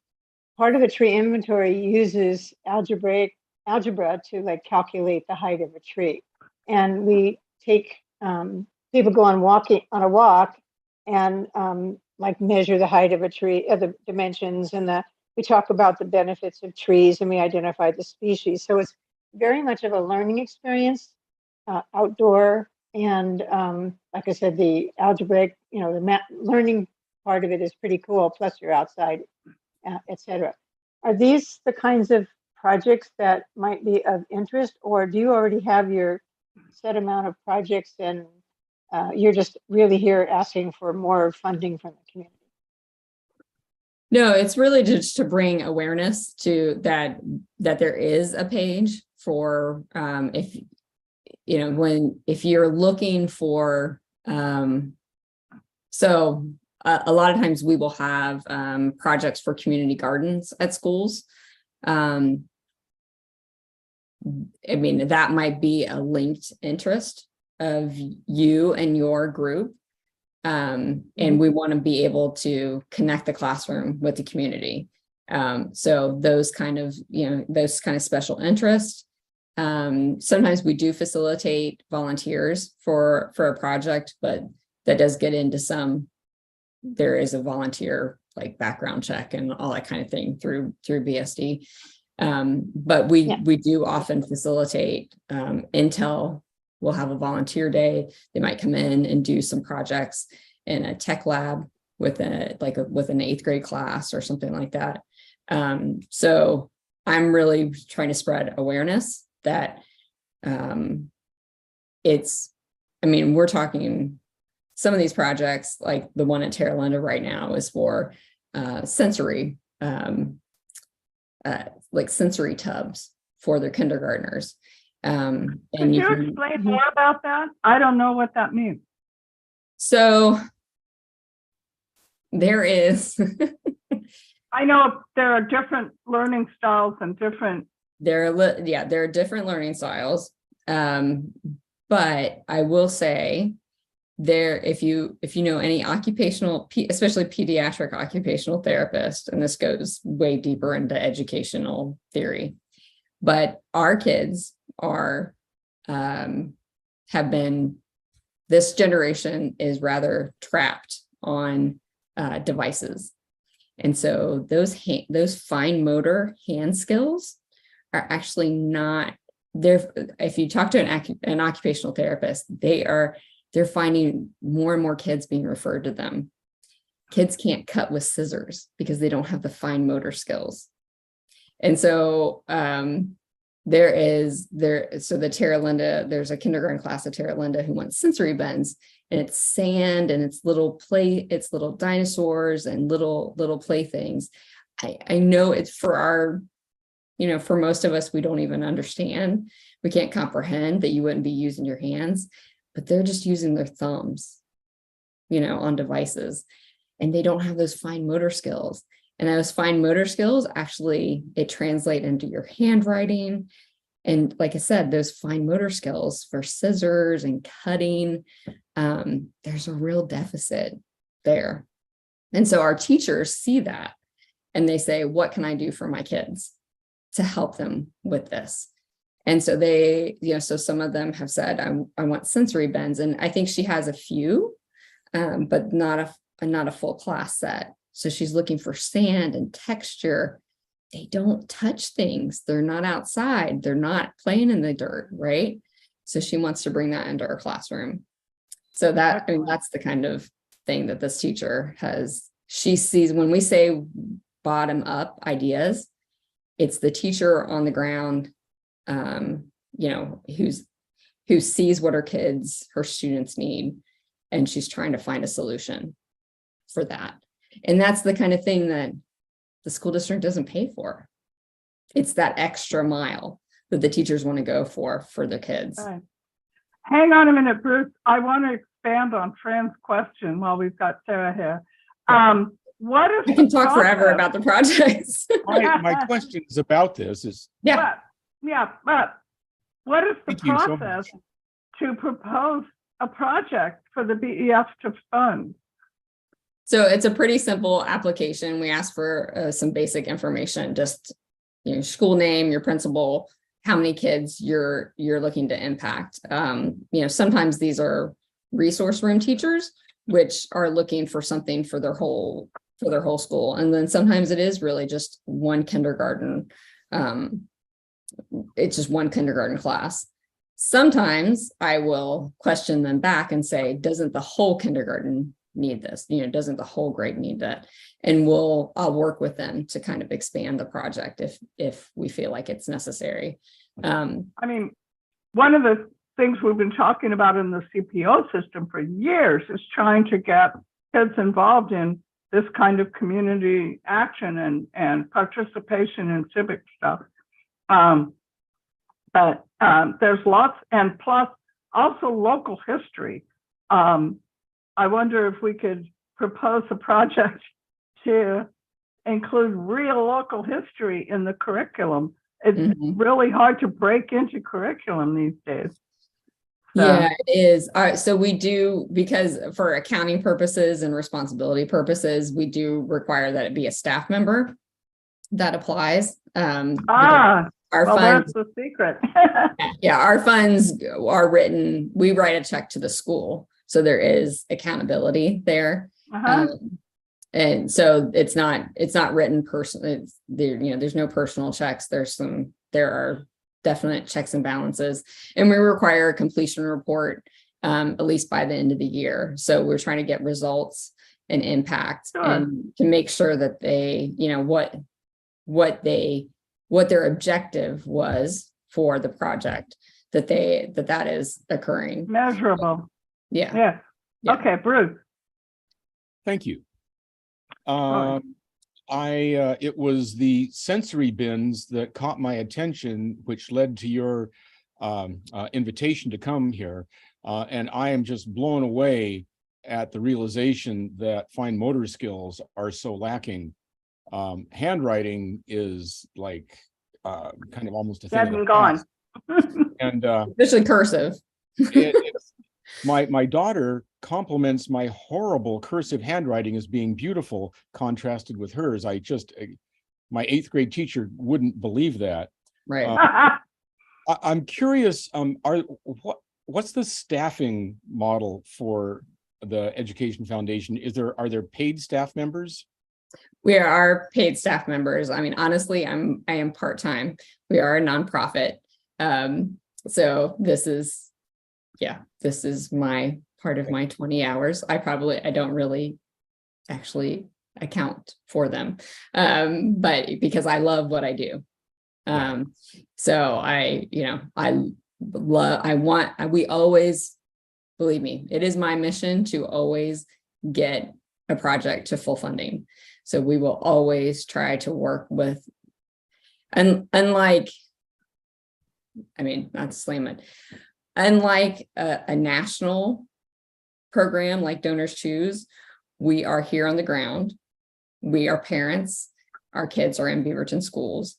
part of the tree inventory uses algebra to like calculate the height of a tree. And we take, people go on a walk and like measure the height of a tree, the dimensions, and we talk about the benefits of trees, and we identify the species. So it's very much of a learning experience, outdoor, and like I said, the algebraic, the learning part of it is pretty cool. Plus, you're outside, etc. Are these the kinds of projects that might be of interest, or do you already have your set amount of projects and you're just really here asking for more funding from the community? No, it's really just to bring awareness to that there is a page for if you're looking for so a lot of times we will have projects for community gardens at schools. I mean, that might be a linked interest of you and your group. And we want to be able to connect the classroom with the community. So those kind of special interests. Sometimes we do facilitate volunteers for a project, but that does get into there is a volunteer like background check and all that kind of thing through BSD. But we do often facilitate Intel. We'll have a volunteer day. They might come in and do some projects in a tech lab with an 8th grade class or something like that. So I'm really trying to spread awareness that we're talking some of these projects, like the one at Terra Linda right now, is for sensory tubs for their kindergartners. Could you explain more about that? I don't know what that means. So there is. I know there are different learning styles and different. There are different learning styles. But I will say if you know any occupational, especially pediatric occupational therapist, and this goes way deeper into educational theory, but our kids this generation is rather trapped on devices. And so those fine motor hand skills are actually not there. If you talk to an occupational therapist, they're finding more and more kids being referred to them. Kids can't cut with scissors because they don't have the fine motor skills. And so the Terra Linda, there's a kindergarten class at Terra Linda who wants sensory bends, and it's sand and it's little dinosaurs and little playthings. I know it's for for most of us, we don't even understand. We can't comprehend that you wouldn't be using your hands, but they're just using their thumbs, on devices, and they don't have those fine motor skills. And those fine motor skills, actually, it translates into your handwriting. And like I said, those fine motor skills for scissors and cutting, there's a real deficit there. And so our teachers see that and they say, what can I do for my kids to help them with this? And so so some of them have said, I want sensory bends. And I think she has a few, but not a full class set. So she's looking for sand and texture. They don't touch things. They're not outside. They're not playing in the dirt, right? So she wants to bring that into her classroom. So that's the kind of thing that this teacher she sees when we say bottom up ideas. It's the teacher on the ground, who sees what her students need, and she's trying to find a solution for that. And that's the kind of thing that the school district doesn't pay for. It's that extra mile that the teachers want to go for their kids. Right. Hang on a minute, Bruce. I want to expand on Fran's question while we've got Sarah here. What is I can talk forever about the projects. My questions about this is but what is the process to propose a project for the BEF to fund? So it's a pretty simple application. We ask for some basic information, just your school name, your principal, how many kids you're looking to impact. Sometimes these are resource room teachers, which are looking for something for their whole school. And then sometimes it is really just one kindergarten. It's just one kindergarten class. Sometimes I will question them back and say, doesn't the whole kindergarten need this? Doesn't the whole grade need that? And I'll work with them to kind of expand the project if we feel like it's necessary. One of the things we've been talking about in the CPO system for years is trying to get kids involved in this kind of community action and participation in civic stuff. But there's lots, and plus also local history. I wonder if we could propose a project to include real local history in the curriculum. It's really hard to break into curriculum these days. So. Yeah, it is. All right, so we do, because for accounting purposes and responsibility purposes, we do require that it be a staff member that applies. Our funds, that's the secret. yeah, our funds are written, we write a check to the school. So there is accountability there. And so it's not written personally. There's no personal checks. There are definite checks and balances, and we require a completion report at least by the end of the year. So we're trying to get results and impact and to make sure that they, what their objective was for the project, that is occurring. Measurable. Yeah. Okay, Bruce. Thank you. It was the sensory bins that caught my attention, which led to your invitation to come here. And I am just blown away at the realization that fine motor skills are so lacking. Handwriting is like kind of almost a thing. Dead and gone. And especially cursive. My daughter compliments my horrible cursive handwriting as being beautiful, contrasted with hers. My 8th grade teacher wouldn't believe that. Right. I'm curious. What's the staffing model for the Education Foundation? Are there paid staff members? We are paid staff members. Honestly, I am part-time. We are a nonprofit. So this is my part of my 20 hours. I don't really actually account for them, but because I love what I do. So we always, believe me, it is my mission to always get a project to full funding. So we will always try to work with, and unlike, not to slam it, unlike a national program like Donors Choose, we are here on the ground. We are parents. Our kids are in Beaverton schools.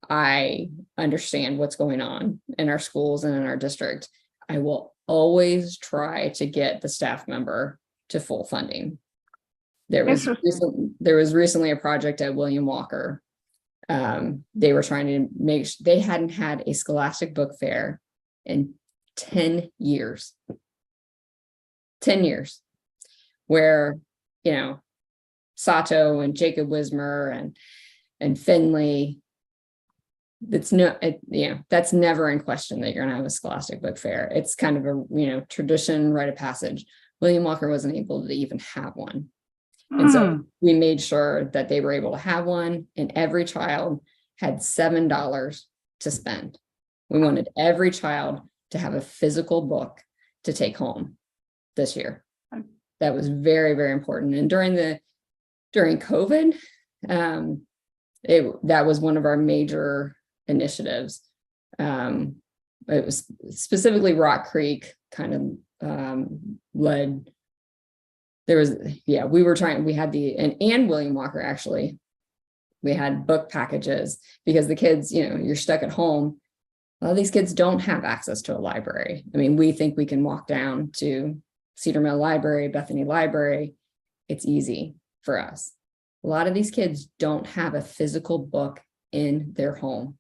I understand what's going on in our schools and in our district. I will always try to get the staff member to full funding. There was recently a project at William Walker. They were trying to they hadn't had a Scholastic Book Fair in 10 years. 10 years, where, Sato and Jacob Wismer and Finley, that's never in question that you're going to have a Scholastic Book Fair. It's kind of a, tradition, rite of passage. William Walker wasn't able to even have one. And so we made sure that they were able to have one, and every child had $7 to spend. We wanted every child to have a physical book to take home this year. That was very, very important. And during COVID, that was one of our major initiatives. It was specifically Rock Creek kind of led. We had and William Walker, actually, we had book packages because the kids, you're stuck at home. lot of these kids don't have access to a library. I mean, we think we can walk down to Cedar Mill Library, Bethany Library. It's easy for us. A lot of these kids don't have a physical book in their home.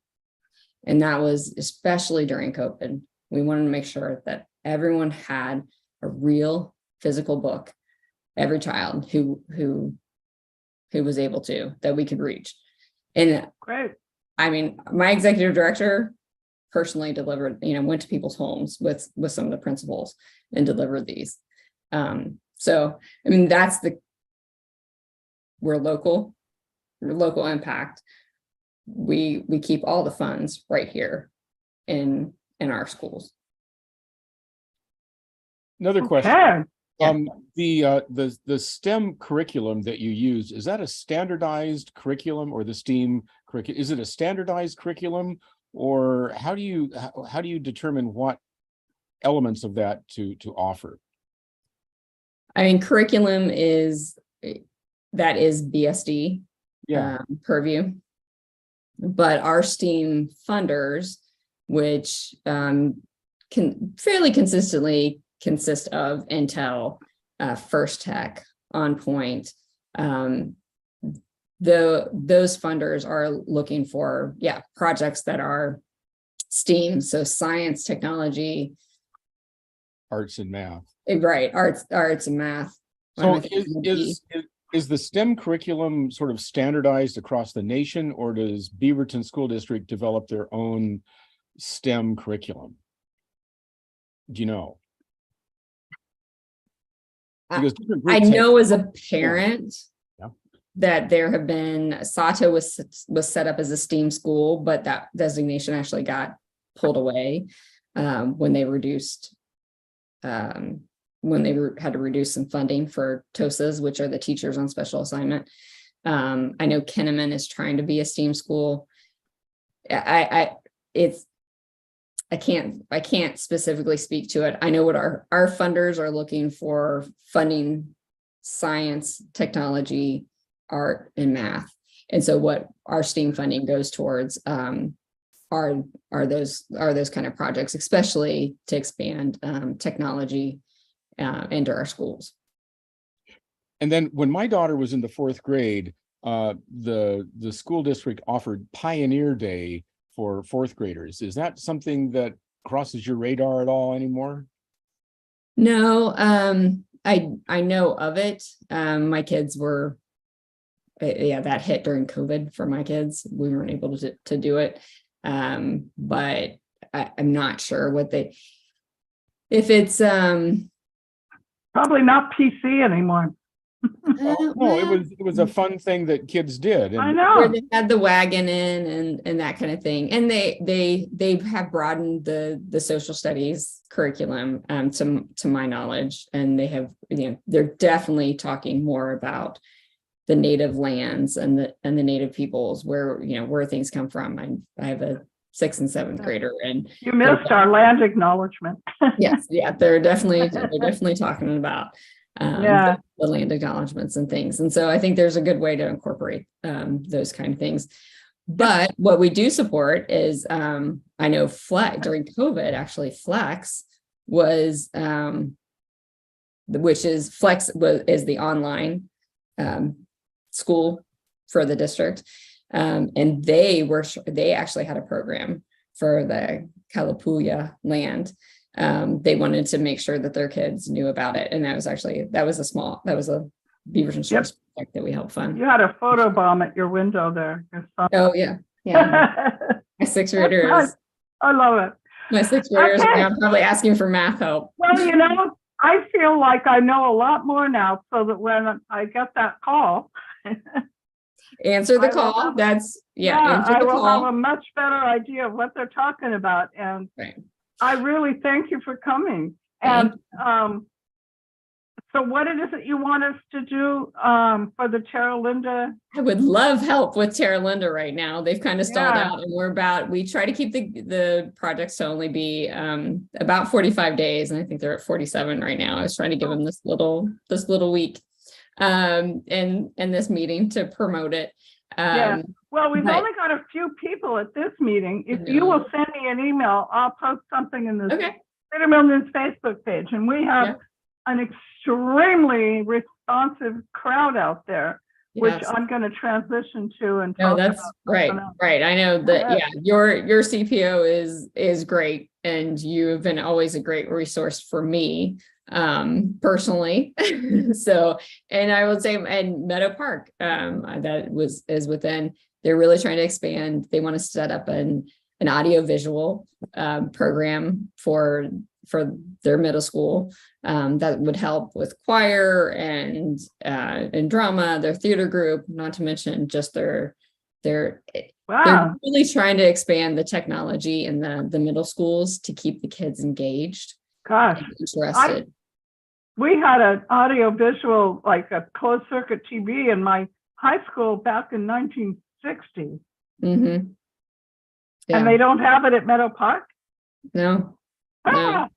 And that was especially during COVID. We wanted to make sure that everyone had a real physical book, every child who was able to, that we could reach. And Great. I mean, my executive director personally delivered, went to people's homes with some of the principals and delivered these. So, I mean, we're local impact. We keep all the funds right here in our schools. Another question. Okay. The STEM curriculum that you use, is that a standardized curriculum, or the STEAM curriculum? Is it a standardized curriculum, or how do you determine what elements of that to offer? I mean, curriculum is BSD purview, but our STEAM funders, which can fairly consistently consist of Intel, First Tech, On Point. Those funders are looking for projects that are STEAM, so science, technology, Arts and math. Right, arts and math. So is the STEM curriculum sort of standardized across the nation, or does Beaverton School District develop their own STEM curriculum? Do you know? Because I know as a parent that there have been, Sato was set up as a STEAM school, but that designation actually got pulled away when they reduced, had to reduce some funding for TOSAs, which are the teachers on special assignment. I know Kinnaman is trying to be a STEAM school. I can't specifically speak to it. I know what our funders are looking for: funding science, technology, art, and math. And so what our STEAM funding goes towards are those kind of projects, especially to expand technology into our schools. And then when my daughter was in the 4th grade, the school district offered Pioneer Day for 4th graders. Is that something that crosses your radar at all anymore? No, I know of it. My kids were, that hit during COVID for my kids. We weren't able to do it. But I'm not sure if it's Probably not PC anymore. No, it was a fun thing that kids did. I And know. where they had the wagon in and that kind of thing. And they have broadened the social studies curriculum to my knowledge. And they have, they're definitely talking more about the native lands and the native peoples, where things come from. I have a 6th and 7th grader, and You missed our land acknowledgement. yes, they're definitely talking about the land acknowledgements and things. And so I think there's a good way to incorporate those kind of things. But what we do support is, I know during COVID, actually Flex was, is the online school for the district. And they actually had a program for the Kalapuya land. They wanted to make sure that their kids knew about it. And that was a Beaverton Shores project that we helped fund. You had a photo bomb at your window there. Oh yeah. My 6th grader is, I love it. my 6th graders are now probably asking for math help. Well, I feel like I know a lot more now, so that when I get that call, Answer the I will call. have- Answer I the will have call. a much better idea of what they're talking about. And Right. I really thank you for coming. Thank And so what is it you want us to do for the Terra Linda? I would love help with Terra Linda right now. They've kind of stalled Yeah. out, and we try to keep the projects to only be about 45 days. And I think they're at 47 right now. I was trying to give them this little week in this meeting to promote it. Well, we've Right. only got a few people at this meeting. If I you know. will send me an email, I'll post something in the Okay. Cedar Mill News Facebook page. And we have Yeah. an extremely responsive crowd out there, which Yes. I'm going to transition to and No, talk that's about. right. something else. Right. I know that, Yeah. yeah, your CPO is great. And you have been always a great resource for me personally. So, and I would say, and Meadow Park, that is within, they're really trying to expand. They want to set up an audio visual program for their middle school that would help with choir and drama, their theater group, not to mention just they're Wow. really trying to expand the technology in the middle schools to keep the kids engaged Gosh. and interested. We had an audio visual, like a closed circuit TV in my high school back in 1960. Mm-hmm. Yeah. And they don't have it at Meadow Park? No. Ah,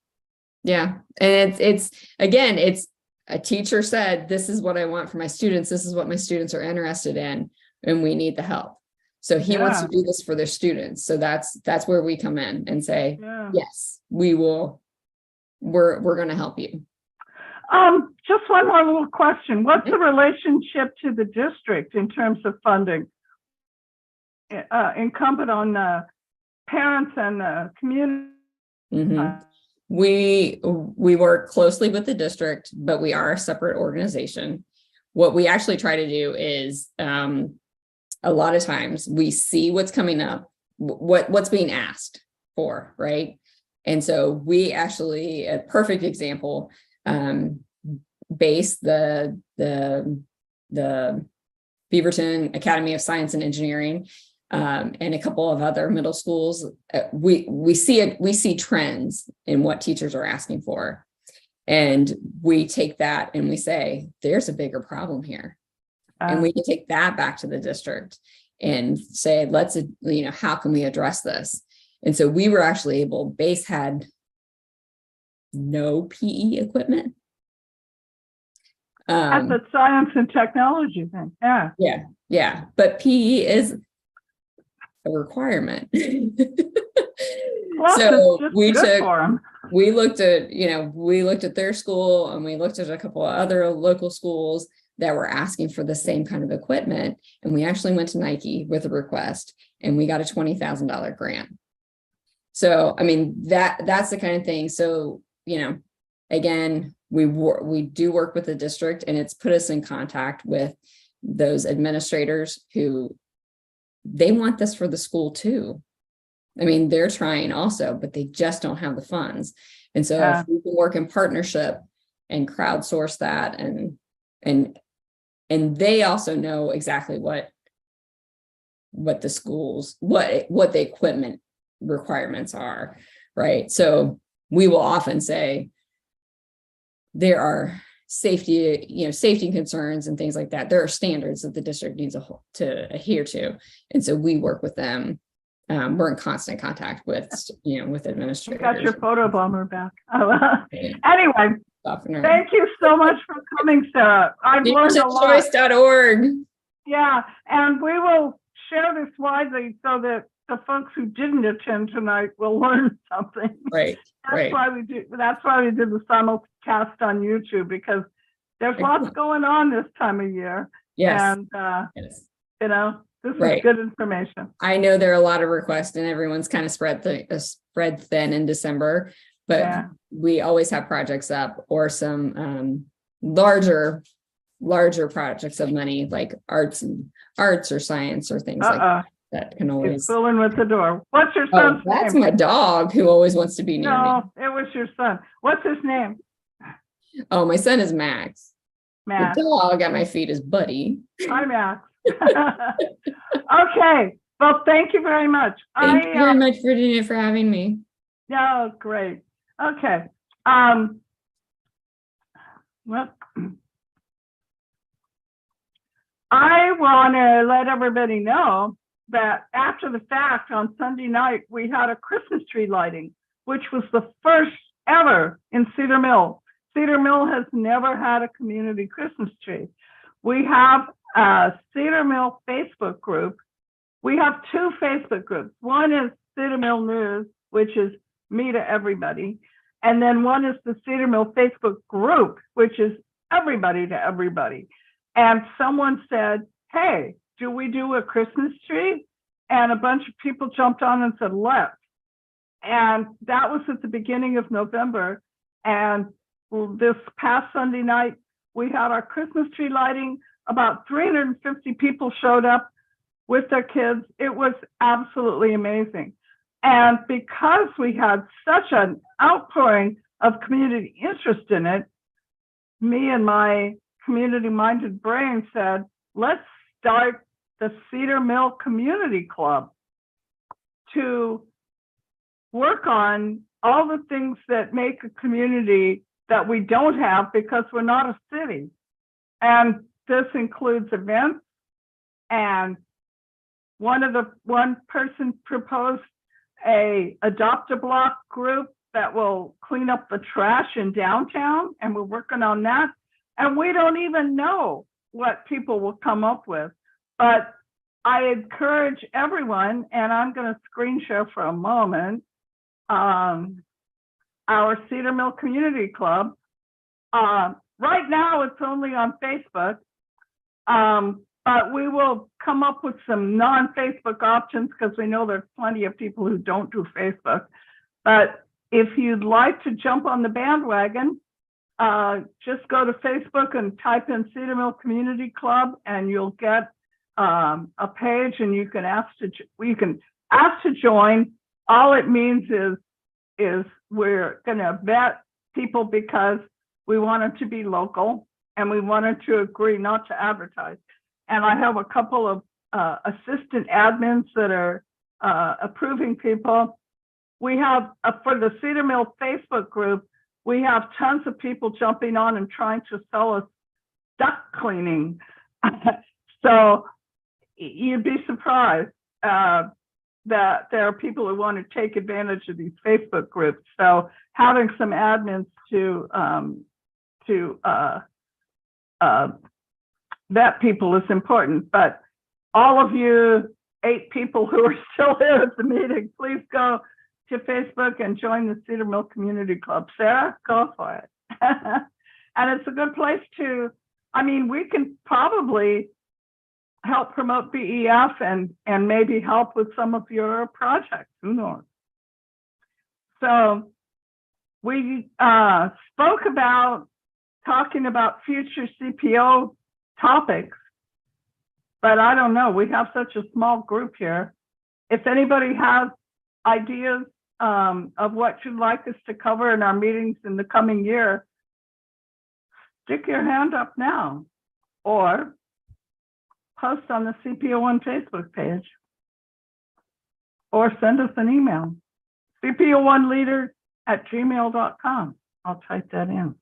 Yeah. And it's again, it's a teacher said, this is what I want for my students. This is what my students are interested in, and we need the help. So he wants Yeah. to do this for their students. So that's where we come in and say, yeah. yes, we will, we're going to help you. Just one more little question. What's the relationship to the district in terms of funding? Incumbent on parents and community. Mhm. We work closely with the district, but we are a separate organization. What we actually try to do is a lot of times we see what's coming up, what's being asked for, right? And so we actually, a perfect example, base the Beaverton Academy of Science and Engineering and a couple of other middle schools. We see trends in what teachers are asking for, and we take that and we say, there's a bigger problem here. And we can take that back to the district and say, let's, how can we address this? And so we were actually able, Base had no PE equipment. At the science and technology thing. Yeah. Yeah. But PE is a requirement. Plus, So it's just good for 'em. we looked at their school, and we looked at a couple of other local schools that were asking for the same kind of equipment. And we actually went to Nike with a request, and we got a $20,000 grant. So, I mean, that's the kind of thing. So, again, we do work with the district, and it's put us in contact with those administrators who they want this for the school too. I mean, they're trying also, but they just don't have the funds. And so if we can work in partnership and crowdsource that, and they also know exactly what the schools, what the equipment requirements are, right? So we will often say there are safety concerns and things like that. There are standards that the district needs to adhere to. And so we work with them. We're in constant contact with administrators. You got your photo bomber back. Anyway, thank you so much for coming, Sarah. I've learned a lot. Choice.org. Yeah, and we will share this widely so that the folks who didn't attend tonight will learn something. Right. That's why we did the simulcast on YouTube, because there's lots going on this time of year. Yes. And yes. This is good information. I know there are a lot of requests, and everyone's kind of spread thin in December, but we always have projects up, or some larger projects of money, like arts or science or things like that can always. It's fooling with the door. What's your son's name? That's my dog, who always wants to be near me. No, it was your son. What's his name? Oh, my son is Max. Max. The dog at my feet is Buddy. Hi, Max. Okay. Well, thank you very much. Thank you very much, Virginia, for having me. Yeah, great. Okay. Well, I want to let everybody know that after the fact, on Sunday night, we had a Christmas tree lighting, which was the first ever in Cedar Mill. Cedar Mill has never had a community Christmas tree. We have a Cedar Mill Facebook group We have two Facebook groups. One is Cedar Mill News, which is me to everybody. And then one is the Cedar Mill Facebook group, which is everybody to everybody. And someone said, hey, do we do a Christmas tree? And a bunch of people jumped on and said, let's. And that was at the beginning of November. And this past Sunday night, we had our Christmas tree lighting. About 350 people showed up with their kids. It was absolutely amazing. And because we had such an outpouring of community interest in it, me and my community-minded brain said, let's start the Cedar Mill Community Club to work on all the things that make a community that we don't have because we're not a city. And this includes events. And one person proposed a adopt a block group that will clean up the trash in downtown, and we're working on that. And we don't even know what people will come up with. But I encourage everyone, and I'm going to screen share for a moment, our Cedar Mill Community Club. Right now, it's only on Facebook, but we will come up with some non-Facebook options because we know there's plenty of people who don't do Facebook. But if you'd like to jump on the bandwagon, just go to Facebook and type in Cedar Mill Community Club, and you'll get a page, and you can ask to join. All it means is we're going to vet people because we want it to be local, and we wanted to agree not to advertise. And I have a couple of assistant admins that are approving people. We have, for the Cedar Mill Facebook group, we have tons of people jumping on and trying to sell us duct cleaning. So you'd be surprised that there are people who want to take advantage of these Facebook groups. So having some admins to vet people is important. But all of you 8 people who are still here at the meeting, please go to Facebook and join the Cedar Mill Community Club. Sarah, go for it. And it's a good place to, I mean, we can probably help promote BEF and maybe help with some of your projects, who knows? So we spoke about talking about future CPO topics, but I don't know, we have such a small group here. If anybody has ideas of what you'd like us to cover in our meetings in the coming year, stick your hand up now, or post on the CPO1 Facebook page, or send us an email, cpo1leader@gmail.com. I'll type that in.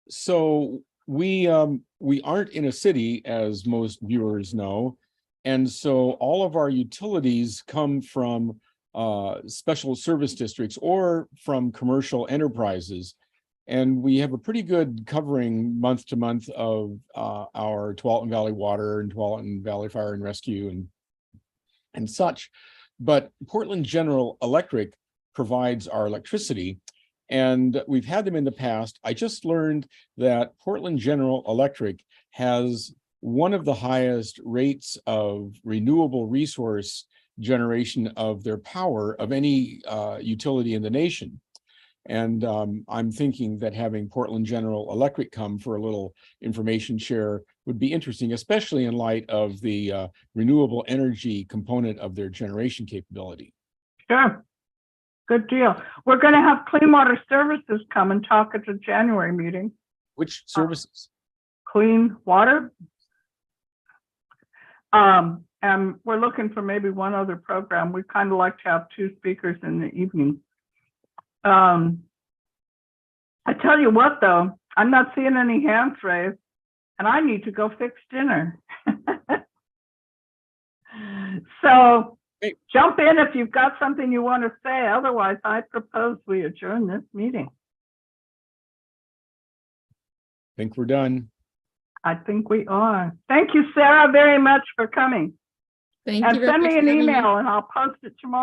So we aren't in a city, as most viewers know, and so all of our utilities come from special service districts or from commercial enterprises. And we have a pretty good covering month to month of our Tualatin Valley Water and Tualatin Valley Fire and Rescue and such. But Portland General Electric provides our electricity, and we've had them in the past. I just learned that Portland General Electric has one of the highest rates of renewable resource generation of their power of any utility in the nation. And I'm thinking that having Portland General Electric come for a little information share would be interesting, especially in light of the renewable energy component of their generation capability. Sure, good deal. We're going to have Clean Water Services come and talk at the January meeting. Which services? Clean water. And we're looking for maybe one other program. We kind of like to have 2 speakers in the evening. I tell you what, though, I'm not seeing any hands raised, and I need to go fix dinner. So jump in if you've got something you want to say. Otherwise, I propose we adjourn this meeting. I think we're done. I think we are. Thank you, Sarah, very much for coming. Thank And you very send much me for an having me. email and I'll post it tomorrow.